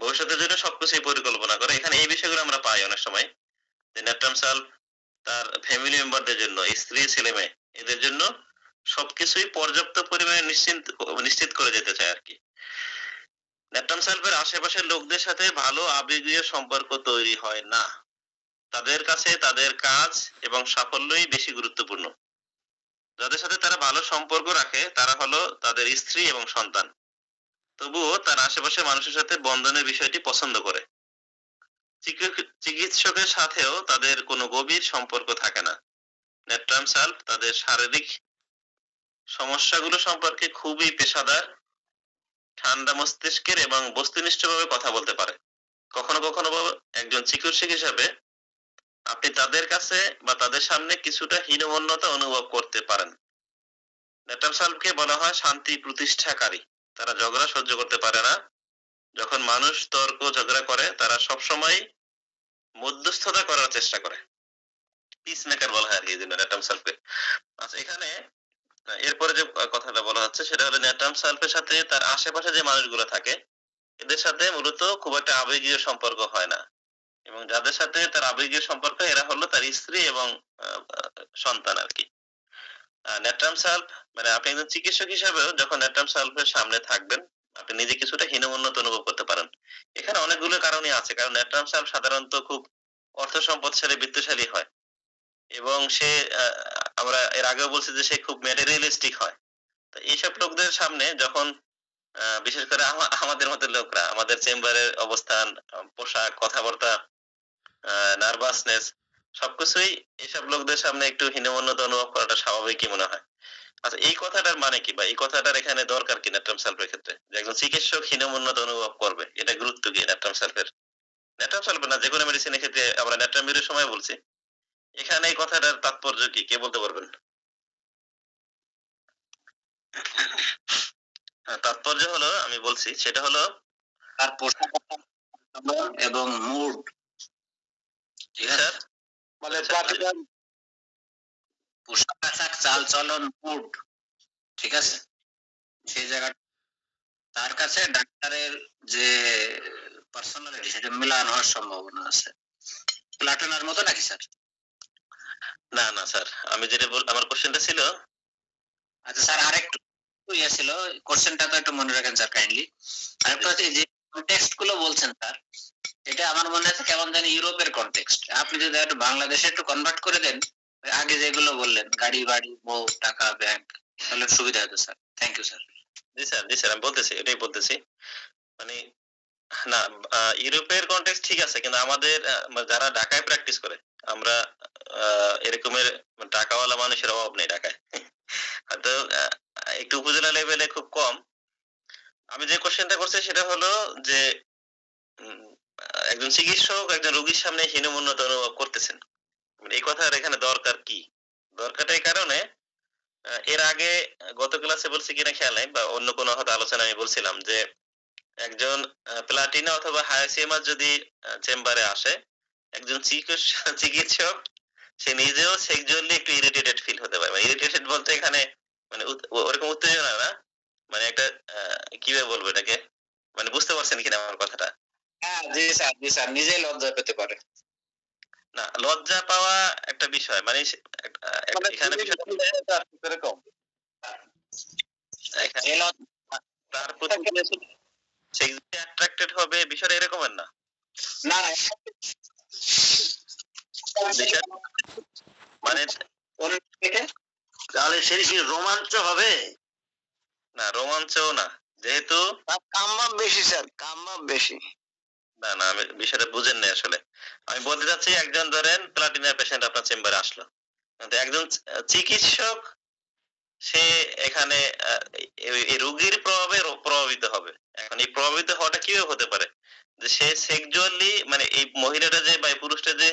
ভবিষ্যতের জন্য সবকিছুই পরিকল্পনা করে। এখানে এই বিষয়গুলো আমরা পাই অনেক সময় যে ন্যাট্রাম সালভ তার ফ্যামিলি মেম্বারদের জন্য, স্ত্রী, ছেলে মেয়ে, এদের জন্য সবকিছুই পর্যাপ্ত পরিমাণে নিশ্চিত করে যেতে চায় আর কি। ন্যাট্রাম সালভের আশেপাশের লোকদের সাথে ভালো আবেগীয় সম্পর্ক তৈরি হয় না। তাদের কাছে তাদের কাজ এবং সাফল্যই বেশি গুরুত্বপূর্ণ। যাদের সাথে তারা ভালো সম্পর্ক রাখে তারা হলো তাদের স্ত্রী এবং সন্তান। তবুও তার আশেপাশের মানুষের সাথে বন্ধনের বিষয়টি পছন্দ করে। চিকিৎসকের সাথেও তাদের কোনো গভীর সম্পর্ক থাকে না। ন্যাট্রাম সালভ তাদের শারীরিক সমস্যাগুলো সম্পর্কে খুবই পেশাদার, ঠান্ডা মস্তিষ্কের এবং বস্তুনিষ্ঠভাবে কথা বলতে পারে। কখনো কখনো একজন চিকিৎসক হিসাবে আপনি তাদের কাছে বা তাদের সামনে কিছুটা হীনমন্যতা অনুভব করতে পারেন। নেটাল সালভকে বলা হয় শান্তি প্রতিষ্ঠাকারী। তারা ঝগড়া সহ্য করতে পারে না। যখন মানুষ তর্ক ঝগড়া করে তারা সবসময় মধ্যস্থতা করার চেষ্টা করে। পিস মেকার বলা হয় আর কি এই জন্য নেটাল সালভকে। আচ্ছা, এখানে এরপরে যে কথাটা বলা হচ্ছে সেটা হলো নেটাল সালভের সাথে তার আশেপাশে যে মানুষগুলো থাকে এদের সাথে মূলত খুব একটা আবেগীয় সম্পর্ক হয় না, এবং যাদের সাথে তার আবেগীয় সম্পর্ক এরা হলো তার স্ত্রী এবং সন্তান আর কি। নেট্রাম সালভ মানে আপনি একজন চিকিৎসক হিসাবেও যখন নেট্রাম সালভের সামনে থাকবেন আপনি নিজে কিছুটা হীনমন্যতা অনুভব করতে পারেন। এখানে অনেকগুলো কারণই আছে, কারণ নেট্রাম সালভ সাধারণত খুব অর্থ সম্পদশালী বিত্তশালী হয়, এবং সে আমরা এর আগেও বলছি যে সে খুব ম্যাটেরিয়ালিস্টিক হয়। তো এইসব লোকদের সামনে যখন বিশেষ করে আমাদের মতো লোকরা, আমাদের চেম্বারের অবস্থান, পোশাক, কথাবার্তা, নার্ভাসনেস সবকিছুই এসব লোকদের সামনে একটু হীনমন্যতা অনুভব করাটা স্বাভাবিকই মনে হয়। আচ্ছা, এই কথাটার মানে কি বা এই কথাটার এখানে দরকার কি নেট্রাম সালভের ক্ষেত্রে, যে একজন চিকিৎসক হীনমন্যতা অনুভব করবে, এটা গুরুত্ব কি নেট্রাম সালভের? নেট্রাম সালভের না, যে কোনো মেডিসিনের ক্ষেত্রে আমরা নেট্রামিরের সময় বলছি, এখানে এই কথাটার তাৎপর্য কি কে বলতে পারবেন? তাৎপর্য হলো আমি বলছি সেটা হলো তার পোশাক এবং মুড, ঠিক আছে, মানে আচ্ছা, প্লাটিনাম পোশাক আশাক চাল চলন মুড, ঠিক আছে, সেই জায়গা তার কাছে ডাক্তারের যে পার্সোনালিটি সেটা মিলান হওয়ার সম্ভাবনা আছে। প্লাটনের মতো নাকি স্যার? না না স্যার, আমি যেটা আমার কোশ্চেনটা ছিল, আচ্ছা স্যার, আরেকটু ইয়ে ছিল, কোশ্চেনটা তো একটু মনে রাখেন স্যার কাইন্ডলি। আরেকটা হচ্ছে যে কনটেক্সট গুলো বলছেন স্যার, এটা আমার মনে আছে কেমন জানি ইউরোপের কনটেক্সট। আপনি যদি একটু বাংলাদেশে একটু কনভার্ট করে দেন, আগে যেগুলো বললেন গাড়ি বাড়ি বউ টাকা ব্যাংক, তাহলে সুবিধা হতো স্যার। Thank you sir. জি স্যার আমি বলতেছি, এটাই বলতেছি। মানে না, ইউরোপের কনটেক্সট ঠিক আছে, কিন্তু আমাদের যারা ঢাকায় প্র্যাকটিস করে আমরা এরকমের টাকাওয়ালা মানুষের অভাব নেই ঢাকায়। হয়তো একটু উপজেলা লেভেলে খুব কম। আমি যে কোশ্চেনটা করছি সেটা হলো যে উম, একজন চিকিৎসক একজন রোগীর সামনে হীনমন্যতা অনুভব করতেছেন, মানে এই কথার এখানে দরকার কি? দরকারটা এই কারণে, এর আগে গত ক্লাসে বলছি কিনা খেয়াল নাই, বা অন্য কোনো হয়তো আলোচনা আমি বলছিলাম যে একজন প্লাটিনা অথবা হায়াসিমাস যদি চেম্বারে আসে, একজন চিকিৎসক সে নিজেও সেক্সুয়ালি একটু ইরিটেটেড ফিল হতে পারে। ইরিটেটেড বলতে এখানে মানে ওরকম উত্তেজনা না, মানে একটা কিভাবে বলবো এটাকে, মানে বুঝতে পারছেন কিনা আমার কথাটা? হ্যাঁ জি স্যার, নিজেই লজ্জা পেতে পারে। না, লজ্জা পাওয়া একটা বিষয়, মানে এখানে বিষয় এরকম এখানে এই তার প্রতি সেক্সুয়ালি অ্যাট্রাক্টেড হবে বিষয়টা এরকমের না। না বিষয় মানে তাহলে সেই কি রোমাঞ্চ হবে? না, রোমাঞ্চও না, যেহেতু কামবাম বেশি স্যার, কামবাম বেশি। না না, আমি বিষয়টা বুঝেন নাই আসলে। আমি বলতে চাচ্ছি একজন ধরেন প্লাটিনার পেশেন্ট আপনার চেম্বারে আসলো, কিন্তু একজন চিকিৎসক সে এখানে এই রোগীর প্রভাবে প্রভাবিত হবে। এখন এই প্রভাবিত হওয়াটা কিভাবে হতে পারে, যে সে সেক্সুয়ালি মানে এই মহিলাটা যে বা এই পুরুষটা যে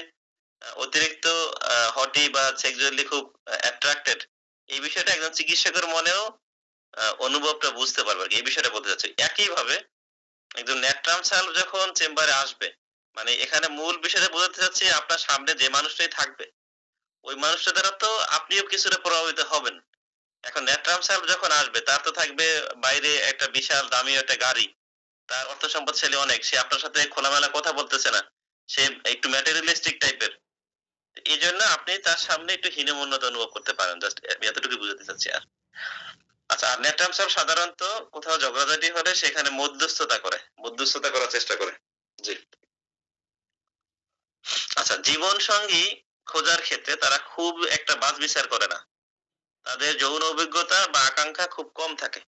অতিরিক্ত হটি বা সেক্সুয়ালি খুব অ্যাট্রাক্টেড, এই বিষয়টা একজন চিকিৎসকের মনেও অনুভবটা বুঝতে পারবে, এই বিষয়টা বলতে চাচ্ছি। একইভাবে একজন নেট্রাম সালভ যখন চেম্বারে আসবে, মানে এখানে মূল বিষয়টা বোঝাতে চাচ্ছি আপনার সামনে যে মানুষটাই থাকবে ওই মানুষটা দ্বারা তো আপনিও কিছুটা প্রভাবিত হবেন। এখন নেট্রাম সালভ যখন আসবে তার তো থাকবে বাইরে একটা বিশাল দামি একটা গাড়ি, তার অর্থ সম্পদশালী অনেক, সে আপনার সাথে খোলামেলা কথা বলতেছে না, সে একটু ম্যাটেরিয়ালিস্টিক টাইপের। এই জন্য আপনি তার সামনে একটু হীনমন্যতা অনুভব করতে পারেন, জাস্ট এতটুকু বুঝাতে চাচ্ছি। আর আচ্ছা, আর নেট্রাম সালভ সাধারণত কোথাও ঝগড়াঝাটি হলে সেখানে মধ্যস্থতা করার চেষ্টা করে। জি। আচ্ছা, জীবন সঙ্গী খোঁজার ক্ষেত্রে তারা খুব একটা বাছ বিচার করে না, তাদের যৌন অভিজ্ঞতা বা আকাঙ্ক্ষা খুব কম থাকে,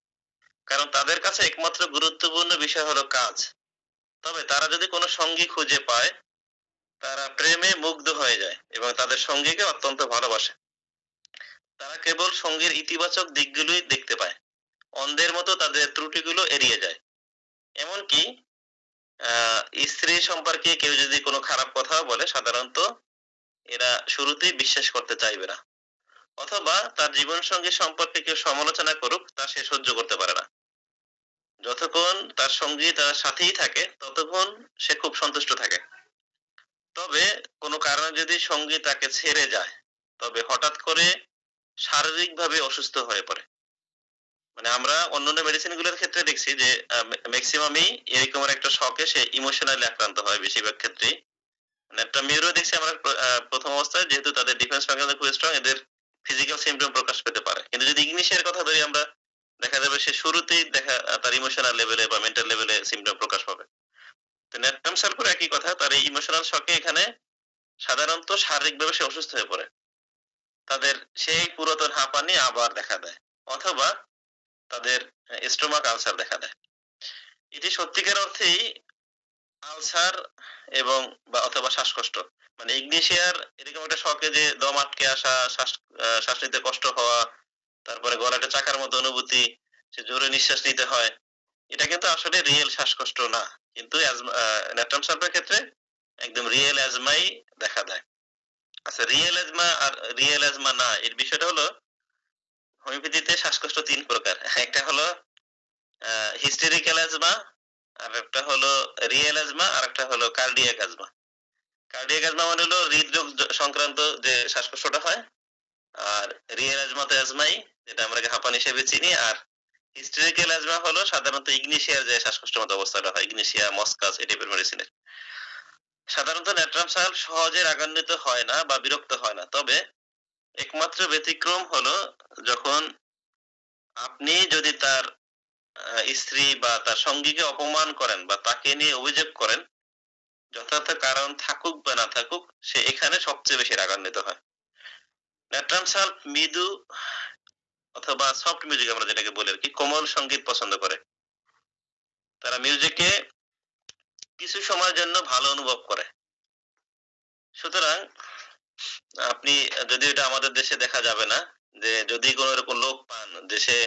কারণ তাদের কাছে একমাত্র গুরুত্বপূর্ণ বিষয় হলো কাজ। তবে তারা যদি কোনো সঙ্গী খুঁজে পায় তারা প্রেমে মুগ্ধ হয়ে যায় এবং তাদের সঙ্গীকে অত্যন্ত ভালোবাসে। তারা কেবল সঙ্গীর ইতিবাচক দিকগুলোই দেখতে পায়, অন্ধের মতো তাদের ত্রুটিগুলো এড়িয়ে যায়। এমনকি স্ত্রী সম্পর্কে কেউ যদি কোনো খারাপ কথা বলে সাধারণত এরা শুরুতেই বিশ্বাস করতে চাইবে না, অথবা তার জীবন সঙ্গী সম্পর্কে কেউ সমালোচনা করুক তা সে সহ্য করতে পারে না। যতক্ষণ তার সঙ্গী তার সাথেই থাকে ততক্ষণ সে খুব সন্তুষ্ট থাকে। তবে কোনো কারণে যদি সঙ্গী তাকে ছেড়ে যায় তবে হঠাৎ করে শারীরিকভাবে অসুস্থ হয়ে পড়ে। মানে আমরা অন্যান্য মেডিসিন গুলোর ক্ষেত্রে দেখছি যে ম্যাক্সিমামই এরকম একটা শকে সে ইমোশনালি আক্রান্ত হয় বেশিরভাগ ক্ষেত্রেই। একটা মেয়েরও দেখছি আমরা প্রথম অবস্থায় যেহেতু তাদের ডিফেন্স মেকানিজম খুব স্ট্রং, এদের ফিজিক্যাল সিম্পটম প্রকাশ পেতে পারে। কিন্তু যদি ইংলিশের কথা ধরি আমরা, দেখা যাবে সে শুরুতেই তার ইমোশনাল লেভেলে বা মেন্টাল লেভেলে সিম্পটম প্রকাশ পাবে। তো নেট্রাম সালফার একই কথা, তার এই ইমোশনাল শকে এখানে সাধারণত শারীরিকভাবে সে অসুস্থ হয়ে পড়ে। তাদের সেই পুরাতন হাঁপানি আবার দেখা দেয়, অথবা তাদের স্টোমাক আলসার দেখা দেয়। এটি সত্যিকার অর্থেই আলসার এবং অথবা শ্বাসকষ্ট, মানে ইগনিশিয়ার এরকম একটা শকে যে দম আটকে আসা, শ্বাস নিতে কষ্ট হওয়া, তারপরে গলাটা চাকার মতো অনুভূতি, সে জোরে নিঃশ্বাস নিতে হয়, এটা কিন্তু আসলে রিয়েল শ্বাসকষ্ট না। কিন্তু নেট্রাম সালফারের ক্ষেত্রে একদম রিয়েল অ্যাজমাই দেখা দেয়। আচ্ছা, রিয়েল অ্যাজমা আর রিয়েল অ্যাজমা না, এর বিষয়টা হলো হোমিওপ্যাথিতে শ্বাসকষ্ট ৩ প্রকার। একটা হলো হিস্টেরিক্যাল অ্যাজমা, আর একটা হলো রিয়েল অ্যাজমা, আর একটা হলো কার্ডিয়াক অ্যাজমা। কার্ডিয়াক অ্যাজমা মানে হলো হৃদরোগ সংক্রান্ত যে শ্বাসকষ্টটা হয়, আর রিয়েল অ্যাজমা তো অ্যাজমাই, যেটা আমরা হাঁপানি হিসেবে চিনি। আর হিস্টেরিক্যাল অ্যাজমা হলো সাধারণত ইগনিশিয়ার যে শ্বাসকষ্টের মতো অবস্থাটা হয়, ইগনিশিয়া, মসকাস, এই টাইপের মেডিসিনের। সাধারণত নেট্রাম সাল সহজে রাগান্বিত হয় না বা বিরক্ত হয় না, তবে একমাত্র ব্যতিক্রম হলো যখন আপনি যদি তার স্ত্রী বা তার সঙ্গীকে অপমান করেন বা তাকে নিয়ে অভিযোগ করেন, যথার্থ কারণ থাকুক বা না থাকুক, সে এখানে সবচেয়ে বেশি রাগান্বিত হয়। নেট্রাম সাল মৃদু অথবা সফট মিউজিক আমরা যেটাকে বলি আর কি, কোমল সঙ্গীত পছন্দ করে। তারা মিউজিকে কিছু সময়ের জন্য ভালো অনুভব করে। সুতরাং আপনি, যদি এটা আমাদের দেশে দেখা যাবে না, যে যদি কোনো এরকম লোক পান যে সে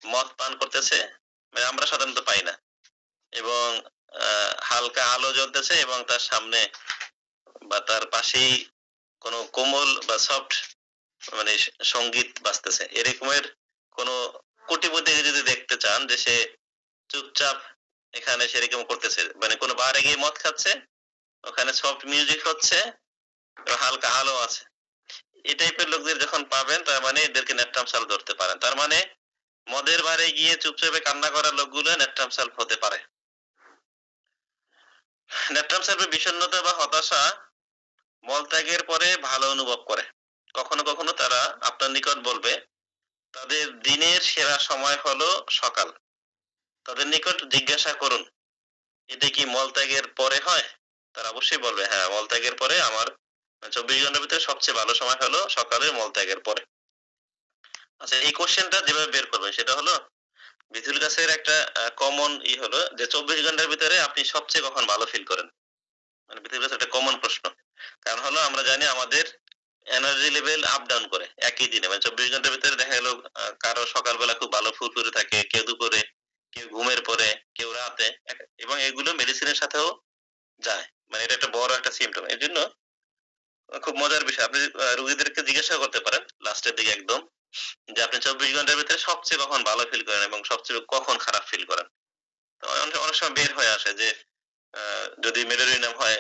মদ পান করতেছে, মানে আমরা সাধারণত পাই না, এবং হালকা আলো জ্বলতেছে এবং তার সামনে বা তার পাশেই কোনো কোমল বা সফট মানে সঙ্গীত বাজতেছে, এরকমের কোনো কোটিপতিকে যদি দেখতে চান যে সে চুপচাপ এখানে সেরকম করতেছে, মানে কোনো বারে গিয়ে মদ খাচ্ছে, ওখানে সফট মিউজিক হচ্ছে, হালকা আলো আছে, এই টাইপের লোকদের যখন পাবেন, তার মানে এদেরকে নেট্রাম সাল ধরতে পারেন। তার মানে মদের বারে গিয়ে চুপচাপে কান্না করা লোকগুলো নেট্রাম সাল হতে পারে। নেট্রাম সালফের বিষণ্ণতা বা হতাশা মলত্যাগের পরে ভালো অনুভব করে। কখনো কখনো তারা আপনার নিকট বলবে তাদের দিনের সেরা সময় হলো সকাল। তাদের নিকট জিজ্ঞাসা করুন, এটা কি মলত্যাগের পরে হয়? তারা অবশ্যই বলবে, হ্যাঁ, মলত্যাগের পরে আমার 24 ঘন্টার ভিতরে সবচেয়ে ভালো সময় হলো সকালের মলত্যাগের পরে। আচ্ছা, এই কোশ্চেনটা যেভাবে বের করবেন সেটা হলো, ভিথুল গাছের একটা কমন হলো যে 24 ঘন্টার ভিতরে আপনি সবচেয়ে কখন ভালো ফিল করেন, মানে ভিথুল গাছের একটা কমন প্রশ্ন। কারণ হলো আমরা জানি আমাদের এনার্জি লেভেল আপ ডাউন করে একই দিনে, মানে 24 ঘন্টার ভিতরে দেখা গেল কারো সকালবেলা খুব ভালো ফুরফুরে থাকে, কেউ দুপুরে, কেউ ঘুমের পরে, কেউ রাতে, এবং এগুলো মেডিসিনের সাথেও যায়, মানে এটা একটা বড় একটা সিমটম। এর জন্য খুব মজার বিষয়, আপনি রোগীদেরকে জিজ্ঞাসা করতে পারেন লাস্টের দিকে একদম, যে আপনি 24 ঘন্টার ভিতরে সবচেয়ে কখন ভালো ফিল করেন এবং সবচেয়ে কখন খারাপ ফিল করেন। তো অনেক সময় বের হয়ে আসে যে যদি মেডোরিনাম হয়,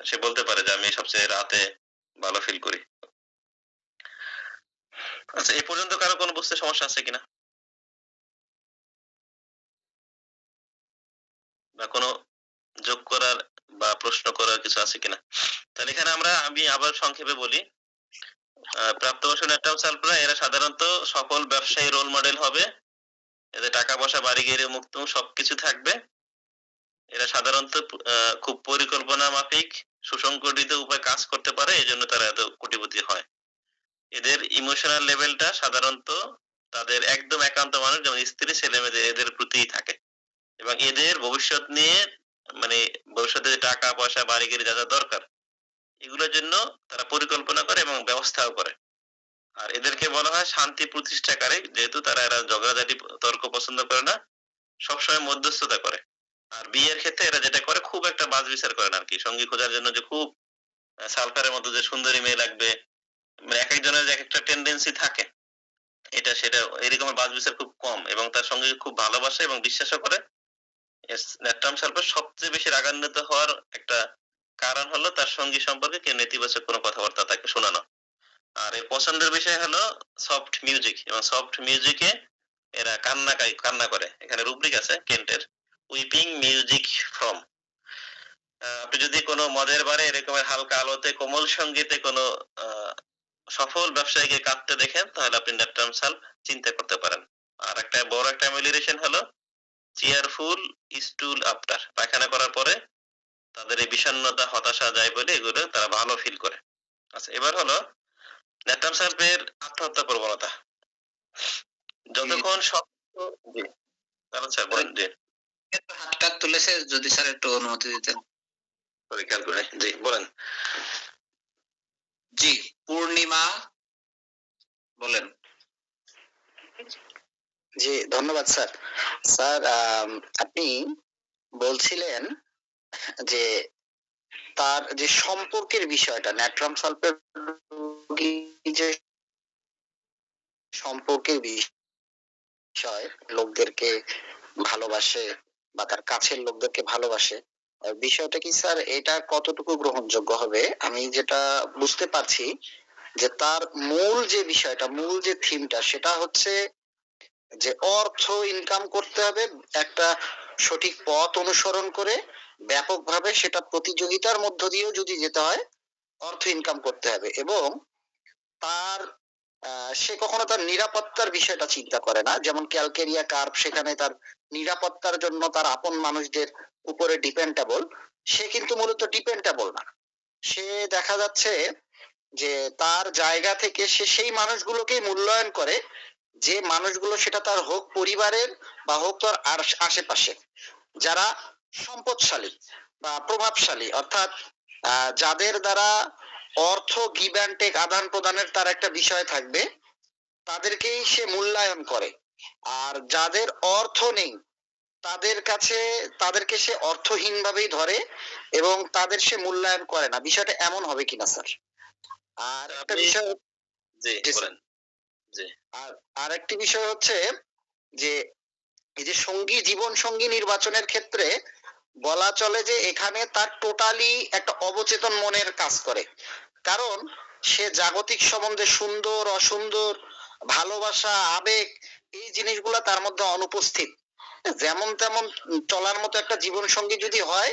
সে বলতে পারে যে আমি সবচেয়ে রাতে ভালো ফিল করি। আচ্ছা, এই পর্যন্ত কারো কোনো বুঝতে সমস্যা আছে কিনা, বা কোনো যোগ করার বা প্রশ্ন করার কিছু আছে কিনা? তাহলে এখানে আমি আবার সংক্ষেপে বলি, প্রাপ্তবয়স্ক নেট্রাম সালফাররা এরা সাধারণত সফল ব্যবসায়ী রোল মডেল হবে, এদের টাকা পয়সা, বাড়ি গাড়ি, মুক্ত সবকিছু থাকবে। এরা সাধারণত খুব পরিকল্পনা মাফিক সুসংগঠিত উপায়ে কাজ করতে পারে, এই জন্য তারা এত কোটিপতি হয়। এদের ইমোশনাল লেভেলটা সাধারণত তাদের একদম একান্ত মানুষ যেমন স্ত্রী, ছেলে মেয়েদের, এদের প্রতিই থাকে, এবং এদের ভবিষ্যৎ নিয়ে, মানে ভবিষ্যতে টাকা পয়সা, বাড়ি গাড়ি যা যা দরকার, এগুলোর জন্য তারা পরিকল্পনা করে এবং ব্যবস্থাও করে। আর এদেরকে বলা হয় শান্তি প্রতিষ্ঠাকারী, যেহেতু এরা ঝগড়াঝাটি, তর্ক পছন্দ করে না, সবসময় মধ্যস্থতা করে। আর বিয়ের ক্ষেত্রে এরা যেটা করে খুব একটা বাজ বিচার করে না আর কি, সঙ্গী খোঁজার জন্য যে খুব সালফারের মতো যে সুন্দরী মেয়ে লাগবে, মানে এক একজনের এক একটা টেন্ডেন্সি থাকে, এটা সেটা এরকমের বাজ বিচার খুব কম, এবং তার সঙ্গে খুব ভালোবাসে এবং বিশ্বাসও করে। নেত্রাম সালফার সবচেয়ে বেশি রাগান্বিত হওয়ার একটা কারণ হলো তার সঙ্গী সম্পর্কে কেউ নেতিবাচক কোনো কথাবার্তা তাকে শোনানো। আর এর পছন্দের বিষয় হলো সফট মিউজিক, এবং সফট মিউজিকে এরা কান্না করে। এখানে রুব্রিক আছে কেন্টের, উইপিং মিউজিক ফ্রম। আপনি যদি কোনো মদের বারে এরকমের হালকা আলোতে কোমল সঙ্গীতে কোনো সফল ব্যবসায়ীকে কাঁদতে দেখেন, তাহলে আপনি নেত্রাম সালফ চিন্তা করতে পারেন। আর একটা বড় একটা অ্যামিলিয়েশন হলো চেয়ারফুল স্টুল আফটার, পায়খানা করার পরে তাদের এই বিষণ্ণতা হতাশা যায় বলে এগুলো তারা ভালো ফিল করে। আচ্ছা, এবার হলো নেত্রাম সালফের আত্মহত্যা প্রবণতা। যতক্ষণ জি আচ্ছা বলেন। জি হাতটা তুলেছে, যদি স্যার একটু অনুমতি দিতেন। খেয়াল করে, জি বলেন। জি পূর্ণিমা বলেন। জি ধন্যবাদ স্যার। স্যার আপনি বলছিলেন যে তার যে সম্পর্কের বিষয়টা, নেট্রাম সালফের যে সম্পর্কের বিষয়, লোকদেরকে ভালোবাসে বা তার কাছের লোকদেরকে ভালোবাসে, বিষয়টা কি স্যার এটা কতটুকু গ্রহণযোগ্য হবে? আমি যেটা বুঝতে পারছি যে তার মূল যে বিষয়টা, মূল যে থিমটা, সেটা হচ্ছে যে অর্থ ইনকাম করতে হবে একটা সঠিক পথ অনুসরণ করে, ব্যাপকভাবে সেটা প্রতিযোগিতার মধ্য দিয়েও যদি যেতে হয় অর্থ ইনকাম করতে হবে, এবং তার সে কখনো তার নিরাপত্তার বিষয়টা চিন্তা করে না। যেমন ক্যালকেরিয়া কার্প, সেখানে তার নিরাপত্তার জন্য তার আপন মানুষদের উপরে ডিপেন্ডেবল, সে কিন্তু মূলত ডিপেন্ডেবল না। সে দেখা যাচ্ছে যে তার জায়গা থেকে সে সেই মানুষগুলোকেই মূল্যায়ন করে, যে মানুষগুলো, সেটা তার হোক পরিবারের বা হোক তার আশেপাশে যারা সম্পদশালী বা প্রভাবশালী, অর্থাৎ যাদের দ্বারা অর্থ গিভ অ্যান্ড টেক, আদান প্রদানের তার একটা বিষয় থাকবে, তাদেরকেই সে মূল্যায়ন করে। আর যাদের অর্থ নেই তাদেরকে সে অর্থহীন ভাবেই ধরে এবং তাদের সে মূল্যায়ন করে না। বিষয়টা এমন হবে কিনা স্যার? আর একটা বিষয়, জি বলেন। জি আর একটি বিষয় হচ্ছে যে এই যে জীবন সঙ্গী নির্বাচনের ক্ষেত্রে বলা চলে যে এখানে তার টোটালি একটা অবচেতন মনের কাজ করে, কারণ সে জাগতিক সম্বন্ধে সুন্দর অসুন্দর, ভালোবাসা, আবেগ, এই জিনিসগুলা তার মধ্যে অনুপস্থিত। যেমন তেমন চলার মতো একটা জীবন সঙ্গী যদি হয়,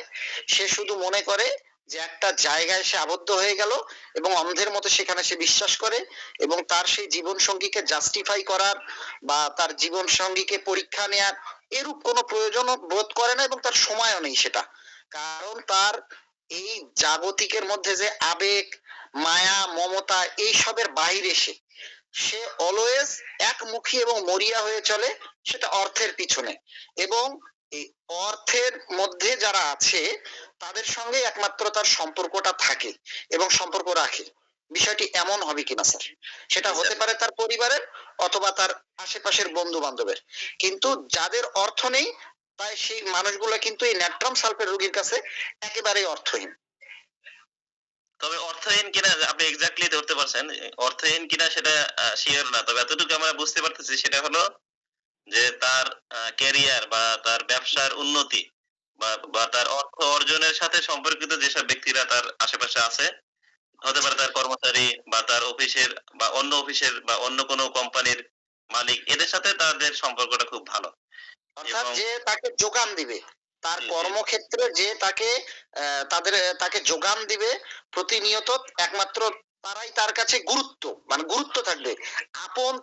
সে শুধু মনে করে যে একটা জায়গায় সে আবদ্ধ হয়ে গেল এবং অন্ধের মতো সেখানে সে বিশ্বাস করে, এবং তার সেই জীবন সঙ্গীকে জাস্টিফাই করার বা তার জীবন সঙ্গীকে পরীক্ষা নেয়ার এরূপ কোনো প্রয়োজন বোধ করে না, এবং তার সময়ও নেই সেটা। কারণ তার এই জাগতিকের মধ্যে যে আবেগ, মায়া, মমতা, এইসবের বাইরে সে অলওয়েজ একমুখী এবং মরিয়া হয়ে চলে, সেটা অর্থের পিছনে। এবং এই অর্থের মধ্যে যারা আছে তাদের সঙ্গে একমাত্র তার সম্পর্কটা থাকে এবং সম্পর্ক রাখে। বিষয়টি এমন হবে কিনা স্যার? সেটা হতে পারে তার পরিবারের অথবা তার আশেপাশের বন্ধু বান্ধবের, কিন্তু যাদের অর্থ নেই, তাই সেই মানুষগুলো কিন্তু এই নেট্রাম সালফের রোগীর কাছে একেবারেই অর্থহীন। তবে অর্থহীন কিনা আপনি এক্স্যাক্টলি ধরতে পারছেন, অর্থহীন কিনা সেটা শিওর না, তবে এতটুকু আমরা বুঝতে পারতেছি সেটা হলো যে তার ক্যারিয়ার বা তার ব্যবসার উন্নতি বা তার অর্থ অর্জনের সাথে সম্পর্কিত যেসব ব্যক্তিরা তার আশেপাশে আছে, হতে পারে তার কর্মচারী বা তার অফিসের বা অন্য অফিসের বা অন্য কোনো কোম্পানির মালিক, এদের সাথে তাদের সম্পর্কটা খুব ভালো। অর্থাৎ যে তাকে যোগান দিবে, তার কর্মক্ষেত্রে যে তাকে যোগান দিবে প্রতিনিয়ত, একমাত্র তারাই তার কাছে গুরুত্ব থাকবে।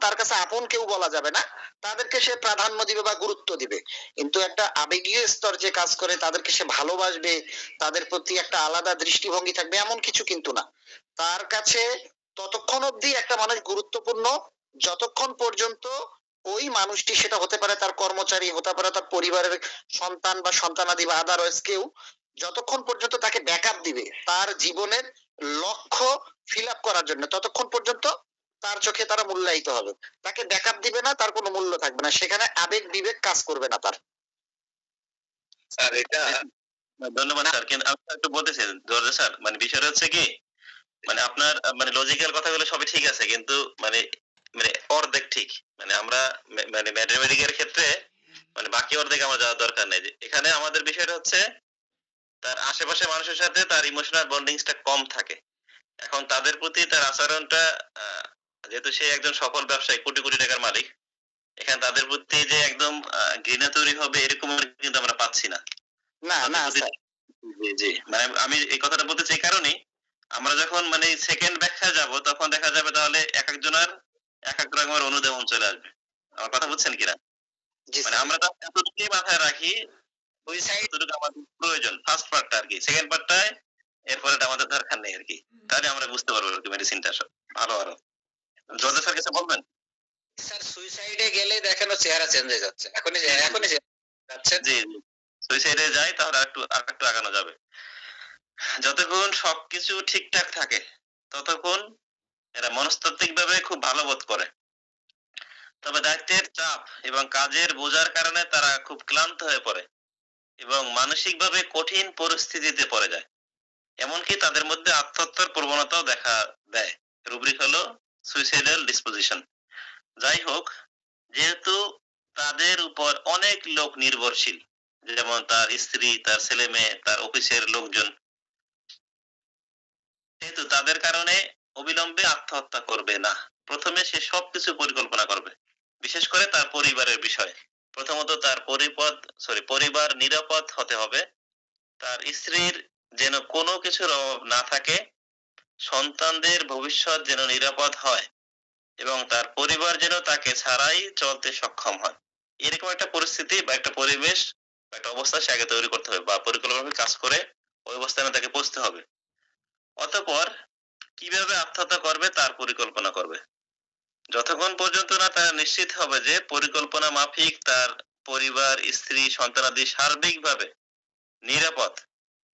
তার কাছে আপন কেউ বলা যাবে না, তাদেরকে সে প্রাধান্য দিবে বা গুরুত্ব দিবে। কিন্তু একটা আবেগীয় স্তর যে কাজ করে, তাদেরকে সে ভালোবাসবে, তাদের প্রতি একটা আলাদা দৃষ্টিভঙ্গি থাকবে, এমন কিছু কিন্তু না। তার কাছে ততক্ষণ অবধি একটা মানুষ গুরুত্বপূর্ণ যতক্ষণ পর্যন্ত ওই মানুষটি, সেটা হতে পারে তার কর্মচারী, হতে পারে তার পরিবারের সন্তান বা সন্তানাদি বা আদারওয়াইজ কেউ, যতক্ষণ পর্যন্ত তাকে ব্যাকআপ দিবে তার জীবনের লক্ষ্য ফিল আপ করার জন্য, ততক্ষণ পর্যন্ত তার চোখে তারা মূল্যায়িত হবে। তাকে ব্যাকআপ দিবে না, তার কোনো মূল্য থাকবে না, সেখানে আবেগ বিবেক কাজ করবে না তার। স্যার এটা ধন্যবাদ স্যার, কিন্তু আমি একটু বলতেছি জর্জ স্যার, মানে বিষয়টা হচ্ছে কি, মানে আপনার মানে লজিক্যাল কথাগুলো সবই ঠিক আছে, কিন্তু মানে মানে অর্ধেক ঠিক। মানে আমরা মানে ম্যাথমেটিক্যাল ক্ষেত্রে মানে বাকি অর্ধেক আমার যাওয়ার দরকার নেই। এখানে আমাদের বিষয়টা হচ্ছে তার আশেপাশে মানুষের সাথে তার ইমোশনাল বন্ডিংসটা কম থাকে। এখন তাদের প্রতি তার আচরণটা যেহেতু সে একজন সফল ব্যবসায়ী, কোটি কোটি টাকার মালিক, এখানে তাদের প্রতি যে একদম ঘৃণা তৈরি হবে এরকম কিন্তু আমরা পাচ্ছি না। না না তাদের প্রতি- জি জি, মানে আমি এই কথাটা বলতেছি এই কারণেই, আমরা যখন মানে সেকেন্ড ব্যাখ্যা যাব তখন দেখা যাবে তাহলে এক একজনের এক এক রকমের অনুধাবন চলে আসবে। আমার কথা বুঝছেন কিনা? জি মানে স্যার। আমরা তো এতটুকুই মাথায় রাখি, ওই সাইড যতটুকু আমাদের প্রয়োজন, ফার্স্ট পার্টটা আর কি, সেকেন্ড পার্টটায় এরপরে আমাদের দরকার নেই আর কি। তাহলে আমরা বুঝতে পারবো আর কি মেডিসিনটা আরো আরো। জর্জ স্যার কিছু বলবেন? স্যার সুইসাইডে গেলে দেখেন চেহারা চেঞ্জ হয়ে যাচ্ছে, এখনই যাচ্ছে। জি জি, সুইসাইডে যাই তাহলে আর একটু আগানো যাবে। যতক্ষণ সবকিছু ঠিকঠাক থাকে ততক্ষণ এরা মনস্তাত্ত্বিক ভাবে খুব ভালো বোধ করে। তবে দায়িত্বের চাপ এবং কাজের বোঝার কারণে তারা খুব ক্লান্ত হয়ে পড়ে এবং মানসিকভাবে কঠিন পরিস্থিতিতে পড়ে যায়। এমনকি তাদের মধ্যে আত্মহত্যার প্রবণতাও দেখা দেয়। রুব্রিক হলো সুইসাইডাল ডিসপোজিশন। যাই হোক, যেহেতু তাদের উপর অনেক লোক নির্ভরশীল, যেমন তার স্ত্রী, তার ছেলে মেয়ে, তার অফিসের লোকজন, সেহেতু তাদের কারণে অবিলম্বে আত্মহত্যা করবে না। প্রথমে সে সবকিছু পরিকল্পনা করবে, বিশেষ করে তার পরিবারের বিষয়। প্রথমত তার পরিবার নিরাপদ হতে হবে, তার স্ত্রীর যেন কোনো কিছুর অভাব না থাকে, সন্তানদের ভবিষ্যৎ যেন নিরাপদ হয় এবং তার পরিবার যেন তাকে ছাড়াই চলতে সক্ষম হয়। এরকম একটা পরিস্থিতি বা একটা পরিবেশ বা একটা অবস্থা সে আগে তৈরি করতে হবে বা পরিকল্পনাভাবে কাজ করে ওই অবস্থানে তাকে পৌঁছতে হবে। অতঃপর কিভাবে আত্মহত্যা করবে তার পরিকল্পনা করবে। যতক্ষণ পর্যন্ত না তারা নিশ্চিত হবে যে পরিকল্পনা মাফিক তার পরিবার, স্ত্রী, সন্তানাদি সার্বিকভাবে নিরাপদ,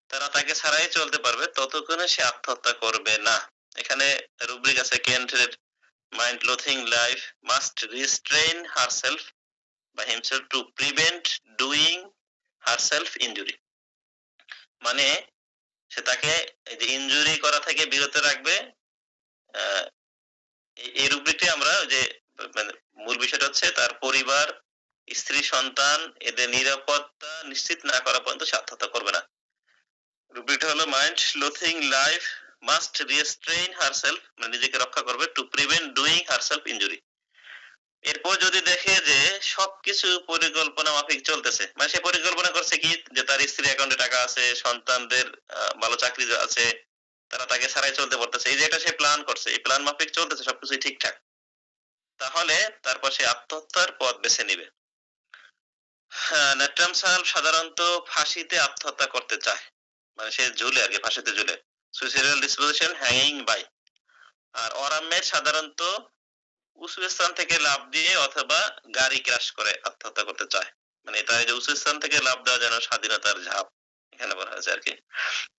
তারা তাকে ছাড়াই চলতে পারবে, ততক্ষণে সে আত্মহত্যা করবে না। এখানে রুব্রিক আছে কেন্টের মাইন্ড লোথিং লাইফ মাস্ট রিস্ট্রেইন হারসেলফ বা himself to prevent doing herself injury. মানে সে তাকে এই যে ইনজুরি করা থেকে বিরত রাখবে। এই রুব্রিকটি আমরা যে মানে মূল বিষয়টা হচ্ছে তার পরিবার, স্ত্রী, সন্তান এদের নিরাপত্তা নিশ্চিত না করা পর্যন্ত সে আত্মহত্যা করবে না। রুব্রিকটা হলো মাইন্ড লোথিং লাইফ মাস্ট রিস্ট্রেইন হারসেলফ, মানে নিজেকে রক্ষা করবে, to prevent doing herself injury. এরপর যদি দেখে যে সবকিছু পরিকল্পনা মাফিক চলতেছে, মানে সে পরিকল্পনা করছে কি যে তার স্ত্রী অ্যাকাউন্টে টাকা আছে, সন্তানদের ভালো চাকরি আছে, তারা তাকে ছাড়াই চলতে পারতেছে, এই যে এটা সে প্ল্যান করছে, এই প্ল্যান মাফিক চলতেছে, সবকিছু ঠিকঠাক, তাহলে তারপর সে আত্মহত্যার পথ বেছে নিবে। ন্যাট্রাম সাহেব সাধারণত ফাঁসিতে আত্মহত্যা করতে চায়, মানে সে ঝুলে আর কি, ফাঁসিতে ঝুলে, সুইসাইডাল ডিসপোজিশন, হ্যাঙ্গিং বাই। আর অরামের সাধারণত উঁচু স্থান থেকে লাফ দিয়ে অথবা গাড়ি ক্রাশ করে আত্মহত্যা করতে চায়। মানে এটা যে উঁচু স্থান থেকে লাফ দেওয়া যেন স্বাধীনতার ঝাঁপ, এখানে বলা হয়েছে আর কি।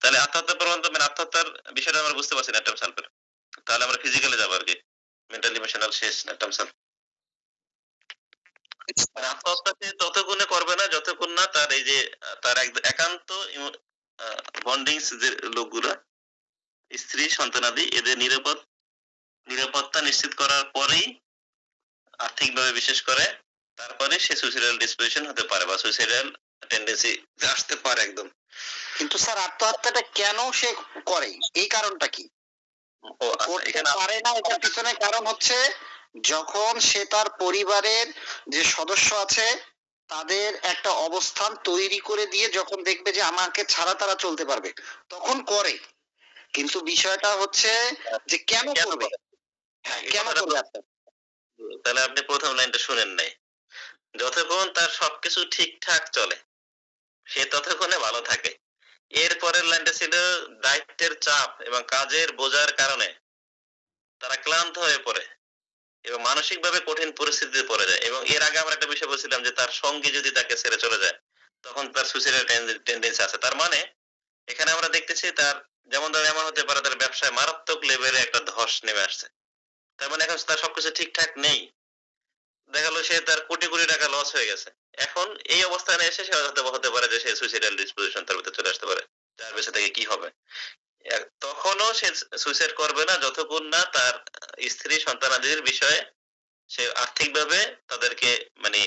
তাহলে আত্মহত্যা প্রবণতা মানে আত্মহত্যার বিষয়টা আমরা বুঝতে পারছি ন্যাট্রাম সাহেবের। তাহলে আমরা ফিজিক্যালে যাবো আর কি, মেন্টাল ইমোশনাল শেষ ন্যাট্রাম সাহেব। মানে আত্মহত্যা সে ততক্ষণে করবে না যতক্ষণ না তার এই যে তার একান্ত বন্ডিংস যে লোকগুলা, স্ত্রী, সন্তানাদি, এদের নিরাপত্তা নিশ্চিত করার পরেই, আর্থিকভাবে বিশেষ করে, তারপরে সে সুইসাইডাল ডিসপোজিশন হতে পারে বা সুইসাইডাল টেন্ডেন্সি আসতে পারে একদম। কিন্তু স্যার আত্মহত্যাটা কেন সে করে, এই কারণটা কি? ও আচ্ছা, করতে এখানে পারে না, এটার পিছনে কারণ হচ্ছে যখন সে তার পরিবারের যে সদস্য আছে তাদের একটা অবস্থান তৈরি করে দিয়ে যখন দেখবে যে আমাকে ছাড়া তারা চলতে পারবে তখন করে। কিন্তু বিষয়টা হচ্ছে যে কেন করবে, হ্যাঁ, কেন করবে আত্মহত্যা? তাহলে আপনি প্রথম লাইনটা শুনেন নাই। যতক্ষণ তার সবকিছু ঠিকঠাক চলে সে ততক্ষণে ভালো থাকে। এর পরের লাইনটা ছিল দায়িত্বের চাপ এবং কাজের বোঝার কারণে তারা ক্লান্ত হয়ে পড়ে এবং মানসিকভাবে কঠিন পরিস্থিতিতে পড়ে যায়। এবং এর আগে আমরা একটা বিষয় বলছিলাম যে তার সঙ্গী যদি তাকে ছেড়ে চলে যায় তখন তার সুইসাইডাল টেন্ডেন্সি আছে। তার মানে এখানে আমরা দেখতেছি তার যেমন ধর এমন হতে পারে তার ব্যবসায় মারাত্মক লেভেলে একটা ধস নেমে আসছে, তার মানে এখন তার সবকিছু ঠিকঠাক নেই, দেখা গেলো সে তার কোটি কোটি টাকা লস হয়ে গেছে। এখন এই অবস্থানে এসে সে হয়তো হতে পারে যে সে সুইসাইডাল ডিসপোজিশন তার ভিতরে চলে আসতে পারে, যার বেঁচে থেকে কি হবে। তখনও সে সুইসাইড করবে না যতক্ষণ না তার স্ত্রী সন্তানাদির বিষয়ে সে আর্থিকভাবে তাদেরকে মানে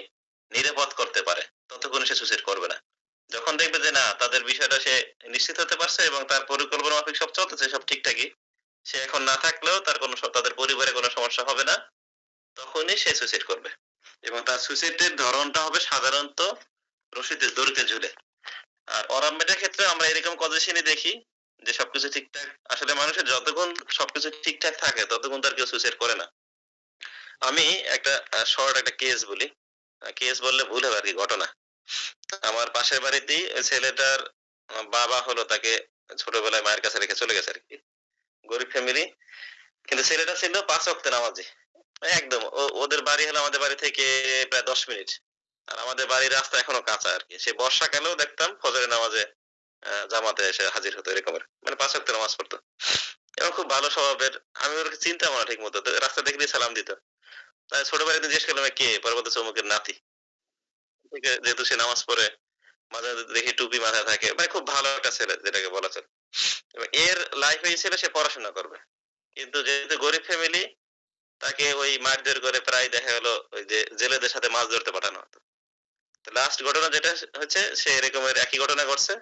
নিরাপদ করতে পারে, ততক্ষণ সে সুইসাইড করবে না। যখন দেখবে যে না তাদের বিষয়টা সে নিশ্চিত হতে পারছে এবং তার পরিকল্পনা মাফিক সব চলতেছে, সব ঠিকঠাকই, সে এখন না থাকলেও তার কোনো তাদের পরিবারে কোনো সমস্যা হবে না, তখনই সে সুইসাইড করবে। এবং তার সুইসাইডের ধরনটা হবে সাধারণত রশিদের দড়িতে ঝুলে। আর অরামমেটের ক্ষেত্রে আমরা এরকম কজেশনই দেখি যে সবকিছু ঠিকঠাক, আসলে মানুষের যতক্ষণ সবকিছু ঠিকঠাক থাকে ততক্ষণ তার কেউ সুইসাইড করে না। আমি একটা শর্ট একটা কেস বলি, কেস বললে ভুল হবে আর কি, ঘটনা। আমার পাশের বাড়িতেই ছেলেটার বাবা হলো তাকে ছোটবেলায় মায়ের কাছে রেখে চলে গেছে আর কি, গরিব ফ্যামিলি, কিন্তু ছেলেটা ছিল 5 ওয়াক্ত নামাজি একদম। ওদের বাড়ি হলো আমাদের বাড়ি থেকে প্রায় 10 মিনিট, আর আমাদের বাড়ির রাস্তা এখনো কাঁচা আর কি। সে বর্ষাকালেও দেখতাম ফজরের নামাজে জামাতে এসে হাজির হতো এরকমের, মানে 5 ওয়াক্ত নামাজ পড়তো এবং খুব ভালো স্বভাবের। আমি ওর চিন্তা না ঠিক মতো, রাস্তা দেখলেই সালাম দিত। তাই ছোটবেলায় জিজ্ঞেস করলাম কে, পরে বলতো চমুকের নাতি। যেহেতু সে নামাজ পড়ে, মাঝে মাঝে দেখি টুপি মাথায় থাকে, মানে খুব ভালো একটা ছেলে যেটাকে বলা চলে। এবং এর লাইফ ছিল সে পড়াশোনা করবে, কিন্তু যেহেতু গরিব ফ্যামিলি তাকে ওই মারধর করে প্রায় দেখা গেলো ওই যে জেলেদের সাথে মাছ ধরতে পাঠানো হতো। লাস্ট ঘটনা যেটা হচ্ছে সে এরকমের একই ঘটনা ঘটছে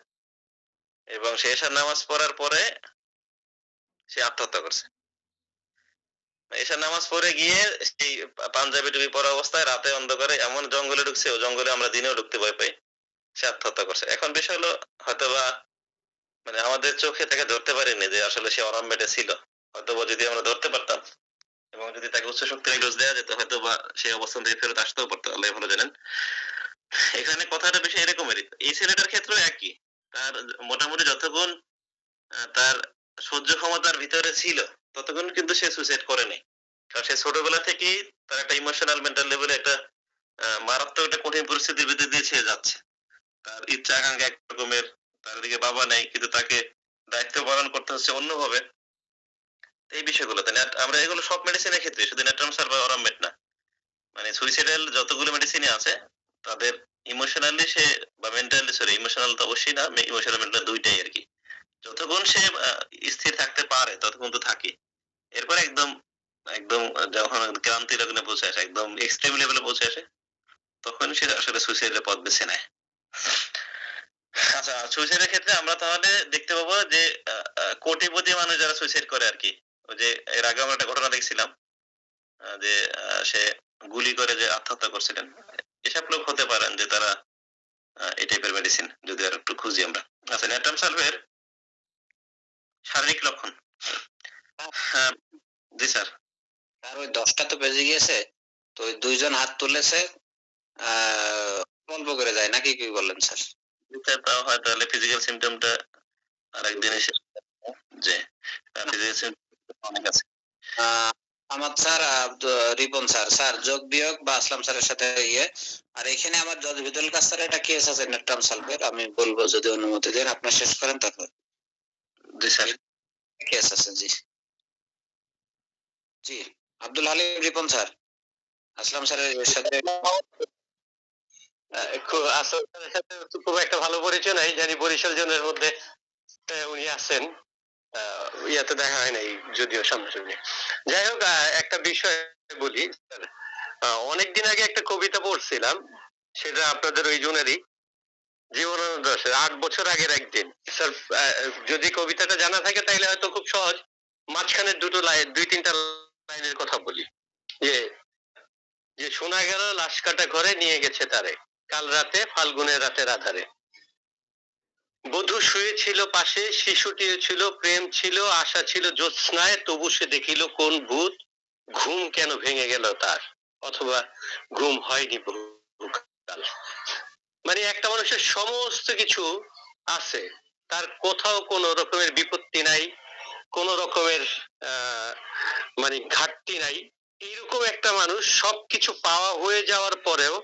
এবং সে এশার নামাজ পড়ার পরে সে আত্মহত্যা করছে। এশার নামাজ পড়ে গিয়ে সেই পাঞ্জাবি টুপি পরা অবস্থায় রাতে অন্ধকারে এমন জঙ্গলে ঢুকছে, ও জঙ্গলে আমরা দিনেও ঢুকতে ভয় পাই, সে আত্মহত্যা করছে। এখন বিষয় হলো হয়তোবা মানে আমাদের চোখে তাকে ধরতে পারিনি যে আসলে সে অরামমেটে ছিল, হয়তোবা যদি আমরা ধরতে পারতাম এবং যদি তাকে উচ্চ শক্তির ডোজ দেওয়া যেত হয়তো বা সেই অবস্থান থেকে ফেরত আসতেও পারতো, আল্লাহ ভালো জানেন। এখানে কথাটা বেশি এরকমেরই, এই ছেলেটার ক্ষেত্রেও একই। তার মোটামুটি যতক্ষণ তার সহ্য ক্ষমতার ভিতরে ছিল ততক্ষণ কিন্তু সে সুইসাইড করেনি, কারণ সে ছোটবেলা থেকেই তার একটা ইমোশনাল মেন্টাল লেভেলে একটা মারাত্মক একটা কঠিন পরিস্থিতির ভিতর দিয়ে সে যাচ্ছে। তার ইচ্ছা আকাঙ্ক্ষা এক রকমের, তার দিকে বাবা নাই, কিন্তু তাকে দায়িত্ব পালন করতে হচ্ছে অন্যভাবে। এই বিষয়গুলোতে আমরা এগুলো সব মেডিসিনের ক্ষেত্রে, শুধু ন্যাট্রামসার বা অরামমেট না, মানে সুইসাইডাল যতগুলো মেডিসিনই আছে তাদের ইমোশনালি সে বা মেন্টালি, সরি ইমোশনাল তো অবশ্যই না, ইমোশনাল মেন্টাল দুইটাই আর কি, যতক্ষণ সে স্থির থাকতে পারে ততক্ষণ তো থাকে। এরপর একদম একদম যখন ক্রান্তি লগ্নে পৌঁছে আসে, একদম এক্সট্রিম লেভেলে পৌঁছে আসে, তখন সে আসলে সুইসাইডের পথ বেছে নেয়। আচ্ছা, সুইসাইডের ক্ষেত্রে আমরা তাহলে দেখতে পাবো যে কোটিপতি মানুষ যারা সুইসাইড করে আর কি, ওই যে এর আগে আমরা একটা ঘটনা দেখছিলাম যে সে গুলি করে যে আত্মহত্যা করছিলেন, এসব লোক হতে পারেন যে তারা এই টাইপের মেডিসিন যদি আর একটু খুঁজি আমরা। আচ্ছা, ন্যাট্রামসালভের শারীরিক লক্ষণ। জি স্যার। আর ওই 10টা তো বেজে গিয়েছে, তো ওই 2জন হাত তুলেছে, অল্প করে যায় নাকি, কি বললেন স্যার? তাও হয় তাহলে ফিজিক্যাল সিমটমটা আরেকদিন এসে যে ফিজিক্যাল সিমটম অনেক আছে। আমার স্যার রিপন স্যার, স্যার যোগ বিয়োগ বা আসলাম স্যারের সাথে ইয়ে, আর এখানে আমার জজ বিদুল কাছ স্যার একটা কেস আছে ন্যাট্রামসালভের, আমি বলবো যদি অনুমতি দেন, আপনার শেষ করেন তারপর। জি স্যার। কেস আছে, জি জি। আব্দুল হালিম রিপন স্যার, আসলাম স্যারের সাথে খুব একটা ভালো পরিচয় নাই, জানি বরিশাল জোনের মধ্যে উনি আছেন, ইয়াতে দেখা হয় নাই যদিও সামনাসামনি। যাই হোক, একটা বিষয় বলি, অনেকদিন আগে একটা কবিতা পড়ছিলাম, সেটা আপনাদের ওই জনেরই জীবনানন্দ দাশের 8 বছর আগের একদিন। স্যার যদি কবিতাটা জানা থাকে তাহলে হয়তো খুব সহজ। মাঝখানে দুটো লাইন, 2-3টা লাইনের কথা বলি। যে শোনা গেল লাশ কাটা ঘরে নিয়ে গেছে তারে, কাল রাতে ফাল্গুনের রাতের আধারে। বধূ শুয়েছিল পাশে, শিশুটিও ছিল, প্রেম ছিল, আশা ছিল জ্যোৎস্নায়, তবু সে দেখিল কোন ভূত, ঘুম কেন ভেঙে গেল তার, অথবা ঘুম হয়নি বহুকাল। মানে একটা মানুষের সমস্ত কিছু আছে, তার কোথাও কোনো রকমের বিপত্তি নাই, কোন রকমের মানে ঘাটতি নাই, এইরকম একটা মানুষ সবকিছু পাওয়া হয়ে যাওয়ার পরেও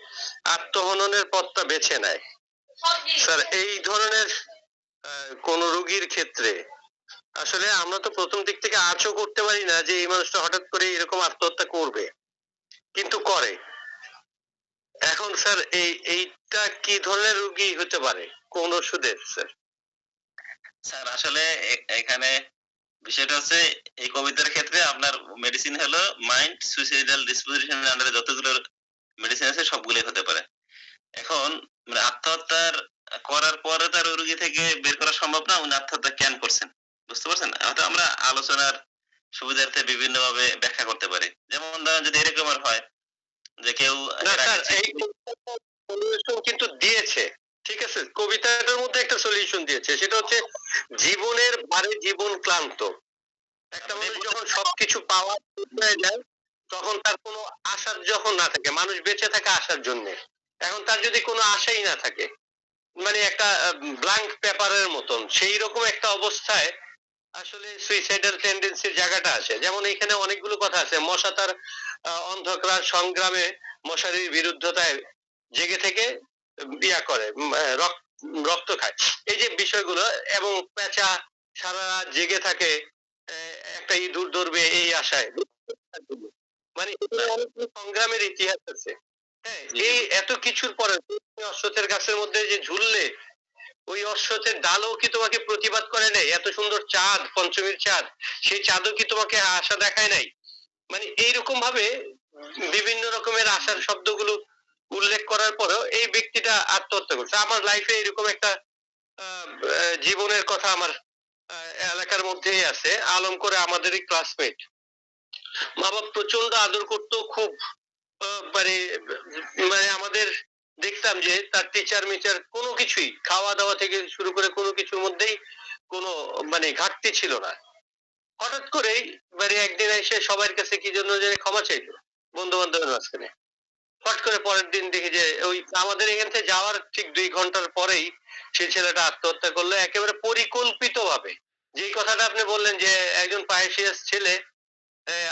আত্মহননের পথটা বেছে নেয়। স্যার এই ধরনের কোন রোগীর ক্ষেত্রে আসলে আমরা তো প্রথম দিক থেকে আঁচও করতে পারি না যে এই মানুষটা হঠাৎ করে এরকম আত্মহত্যা করবে, কিন্তু করে। এখন স্যার এইটা কি ধরনের রোগী হতে পারে, কোন ওষুধের স্যার? স্যার আসলে এখানে বিষয়টা হচ্ছে এই কবিতার ক্ষেত্রে আপনার মেডিসিন হলো মাইন্ড সুইসাইডাল ডিসপোজিশনের আন্ডারে যতগুলো মেডিসিন আছে সবগুলোই হতে পারে। এখন মানে আত্মহত্যার করার পরে তার ওই রোগী থেকে বের করা সম্ভব না উনি আত্মহত্যা কেন করছেন, বুঝতে পারছেন? হয়তো আমরা আলোচনার সুবিধার্থে বিভিন্ন ভাবে ব্যাখ্যা করতে পারি। যেমন ধরেন যদি এরকমের হয় যে কেউ না এর আগে স্যার, এই সলিউশন কিন্তু দিয়েছে, ঠিক আছে, কবিতাটার মধ্যে একটা সলিউশন দিয়েছে, সেটা হচ্ছে জীবনের ভারে জীবন ক্লান্ত। একটা মানুষ যখন সবকিছু পাওয়া হয়ে যায় তখন তার কোনো আশার যখন না থাকে, মানুষ বেঁচে থাকে আশার জন্য, এখন তার যদি কোনো আশাই না থাকে, মানে একটা ব্ল্যাঙ্ক পেপারের মতন, সেই রকম একটা অবস্থায় আসলে সুইসাইডাল টেন্ডেন্সির জায়গাটা আসে। যেমন এখানে অনেকগুলো কথা আছে, মশা তার অন্ধকার সংগ্রামে মশারির বিরুদ্ধতায় জেগে থেকে ইয়া করে, রক্ত খায়, এই যে বিষয়গুলো, এবং পেঁচা সারা রাত জেগে থাকে একটা ইঁদুর ধরবে এই আশায়, মানে এখানে অনেকগুলো সংগ্রামের ইতিহাস আছে। হ্যাঁ, এই এত কিছুর পরে তুমি অশ্বত্থের গাছের মধ্যে যে ঝুললে, ওই অশ্বত্থের ডালও কি তোমাকে প্রতিবাদ করে নাই? এত সুন্দর চাঁদ, পঞ্চমীর চাঁদ, সেই চাঁদও কি তোমাকে আশা দেখায় নাই? মানে এইরকম ভাবে বিভিন্ন রকমের আশার শব্দগুলো উল্লেখ করার পরেও এই ব্যক্তিটা আত্মহত্যা করছে। আমার লাইফে এরকম একটা জীবনের কথা আমার এলাকার মধ্যেই আছে। আলম করে আমাদেরই ক্লাসমেট, মা বাবা প্রচন্ড আদর করতো খুব, মানে মানে আমাদের দেখতাম যে তার টিচার মিচার কোনো কিছুই, খাওয়া দাওয়া থেকে শুরু করে কোনো কিছুর মধ্যেই কোনো মানে ঘাটতি ছিল না। হঠাৎ করেই মানে একদিন এসে সবার কাছে কি জন্য যে ক্ষমা চাইলো বন্ধু বান্ধবের মাঝখানে, হট করে পরের দিন দেখি যে ওই আমাদের এখান থেকে যাওয়ার ঠিক 2 ঘন্টার পরেই সেই ছেলেটা আত্মহত্যা করলো একেবারে পরিকল্পিত ভাবে। যেই কথাটা আপনি বললেন যে একজন পায়েসিয়াস ছেলে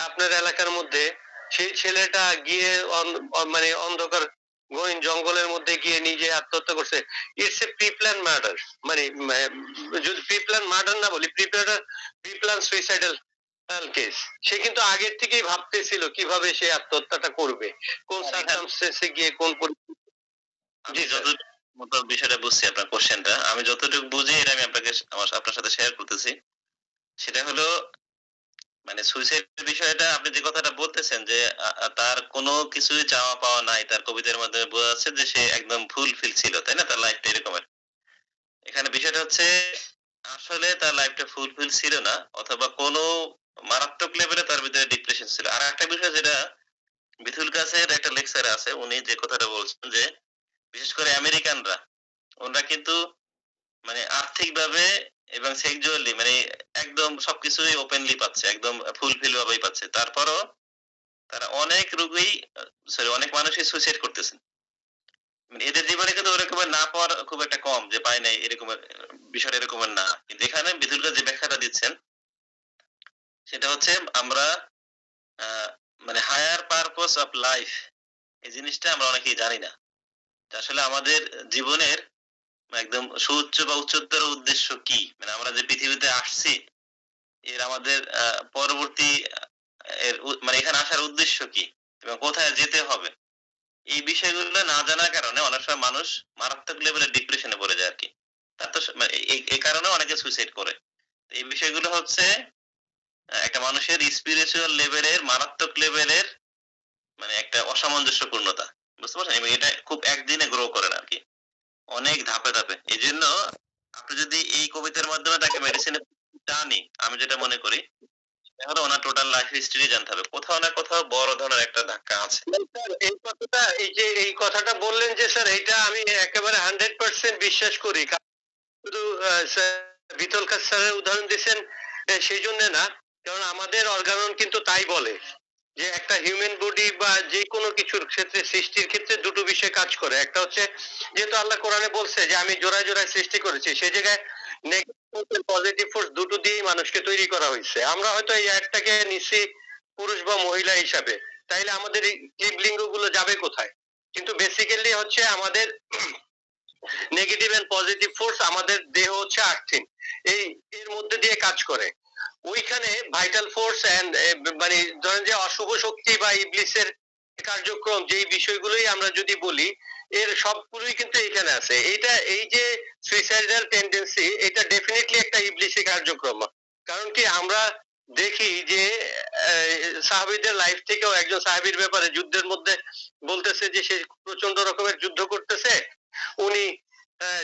আপনার এলাকার মধ্যে, সেই ছেলেটা গিয়ে মানে অন্ধকার গহীন জঙ্গলের মধ্যে গিয়ে নিজে আত্মহত্যা করছে। It's a pre plan murder, মানে যদি প্রি প্ল্যান মার্ডার না বলি, প্রি প্ল্যান সুইসাইডাল কেস। সে কিন্তু আগের থেকেই ভাবতেছিল কিভাবে সে আত্মহত্যাটা করবে, কোন সার্কামস্টেন্সে গিয়ে কোন আমি যতটুকু মতো বিষয়টা বুঝছি আপনার কোশ্চেনটা, আমি যতটুকু বুঝি এটা আমি আপনাকে আপনার সাথে শেয়ার করতেছি। সেটা হলো মানে সুইসাইডের বিষয়টা আপনি যে কথাটা বলতেছেন যে তার কোনো কিছুই চাওয়া পাওয়া নাই, তার কবিতার মাধ্যমে বোঝা যাচ্ছে যে সে একদম ফুলফিল ছিল, তাই না? তার লাইফটা এরকমের। এখানে বিষয়টা হচ্ছে আসলে তার লাইফটা ফুলফিল ছিল না, অথবা কোনো মারাত্মক লেভেলে তার ভিতরে ডিপ্রেশন ছিল। আর একটা বিষয় যেটা বিথুল কাছের একটা লেকচারে আছে, উনি যে কথাটা বলছেন যে বিশেষ করে আমেরিকানরা, ওনারা কিন্তু মানে আর্থিকভাবে এবং সেক্সুয়ালি মানে একদম সবকিছুই ওপেনলি পাচ্ছে, একদম ফুলফিল ভাবেই পাচ্ছে। তারপরও তারা অনেক রোগী সরি অনেক মানুষই সুইসাইড করতেছেন। মানে এদের জীবনে কিন্তু ওরকমের না পাওয়ার খুব একটা কম, যে পায় নাই এরকমের বিষয়টা এরকমের না। কিন্তু এখানে বিথুলকা যে ব্যাখ্যাটা দিচ্ছেন সেটা হচ্ছে আমরা মানে হায়ার পারপোজ অফ লাইফ, এই জিনিসটা আমরা অনেকেই জানি না। আসলে আমাদের জীবনের একদম সুউচ্চ বা উচ্চতর উদ্দেশ্য কি, মানে আমরা যে পৃথিবীতে আসছি এর আমাদের পরবর্তী এর মানে এখানে আসার উদ্দেশ্য কি এবং কোথায় যেতে হবে, এই বিষয়গুলো না জানার কারণে অনেক সময় মানুষ মারাত্মক লেভেলের ডিপ্রেশনে পড়ে যায় আর কি। তার তো মানে এই কারণে অনেকে সুইসাইড করে। এই বিষয়গুলো হচ্ছে একটা মানুষের স্পিরিচুয়াল লেভেলের মারাত্মক লেভেলের মানে একটা অসামঞ্জস্যপূর্ণতা, বুঝতে পারছেন? এবং এটা খুব একদিনে গ্রো করে না আর কি, অনেক ধাপে ধাপে। এই জন্য আপনি যদি এই কবিতার মাধ্যমে তাকে মেডিসিনে টানি, আমি যেটা মনে করি তাহলে ওনার টোটাল লাইফ হিস্ট্রি জানতে হবে, কোথাও না কোথাও বড় ধরনের একটা ধাক্কা আছে। স্যার এই কথাটা, এই যে এই কথাটা বললেন যে স্যার, এটা আমি একেবারে 100% বিশ্বাস করি। শুধু বিতলকার স্যারের উদাহরণ দিচ্ছেন সেই জন্য না, কারণ আমাদের অর্গানন কিন্তু তাই বলে যে একটা হিউম্যান বডি বা যে কোনো কিছুর ক্ষেত্রে, সৃষ্টির ক্ষেত্রে দুটো বিষয় কাজ করে। একটা হচ্ছে যেহেতু আল্লাহ কোরআনে বলছে যে আমি জোড়ায় জোড়ায় সৃষ্টি করেছি, সেই জায়গায় নেগেটিভ পজিটিভ ফোর্স দুটো দিয়েই মানুষকে তৈরি করা হয়েছে। আমরা হয়তো এই একটাকে নিচ্ছি পুরুষ বা মহিলা হিসাবে, তাইলে আমাদের এই লিঙ্গ গুলো যাবে কোথায়? কিন্তু বেসিক্যালি হচ্ছে আমাদের নেগেটিভ এন্ড পজিটিভ ফোর্স, আমাদের দেহ হচ্ছে আর্থিং, এই এর মধ্যে দিয়ে কাজ করে। ওইখানে ভাইটাল ফোর্স এন্ড মানে ধরেন যে অশুভ শক্তি বা ইবলিসের কার্যক্রম যেই বিষয়গুলোই আমরা যদি বলি এর সবগুলোই কিন্তু এখানে আছে। এইটা এই যে সুইসাইডাল টেন্ডেন্সি এটা ডেফিনেটলি একটা ইবলিশি কার্যক্রম। কারণ কি আমরা দেখি যে সাহাবীদের লাইফ থেকেও একজন সাহাবীর ব্যাপারে যুদ্ধের মধ্যে বলতেছে যে সে প্রচন্ড রকমের যুদ্ধ করতেছে, উনি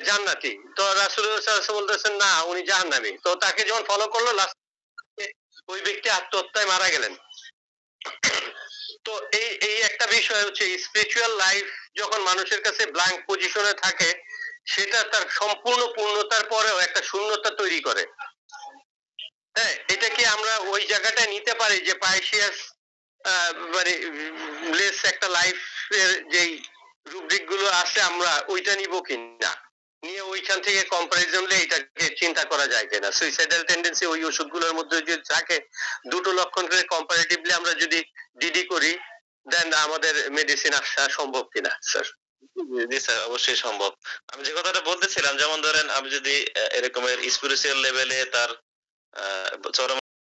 জান্নাতি। তো রাসূলুল্লাহ সাল্লাল্লাহু আলাইহি ওয়াসাল্লাম বলতেছেন না উনি জাহান্নামী। তো তাকে যখন ফলো করলো লাস্টে ওই ব্যক্তি আত্মহত্যায় মারা গেলেন। তো এই একটা বিষয় হচ্ছে স্পিরিচুয়াল লাইফ যখন মানুষের কাছে ব্ল্যাঙ্ক পজিশনে থাকে সেটা তার সম্পূর্ণ পূর্ণতার পরেও একটা শূন্যতা তৈরি করে। হ্যাঁ, এটা কি আমরা ওই জায়গাটায় নিতে পারি যে পাইসিয়াস মানে লেস একটা লাইফের যেই রুব্রিক গুলো আছে আমরা ওইটা নিব কিনা, নিয়ে ওইখান থেকে কম্পারিজনলি এটাকে চিন্তা করা যায় কিনা। সুইসাইডাল টেন্ডেন্সি ওই ওষুধগুলোর মধ্যে যদি থাকে দুটো লক্ষণ করে কম্পারেটিভলি আমরা যদি ডিডি করি দেন আমাদের মেডিসিন আসা সম্ভব কিনা স্যার? জি স্যার, অবশ্যই সম্ভব। আমি যে কথাটা বলতেছিলাম, যেমন ধরেন আমি যদি এরকমের স্পিরিচুয়াল লেভেলে তার চরম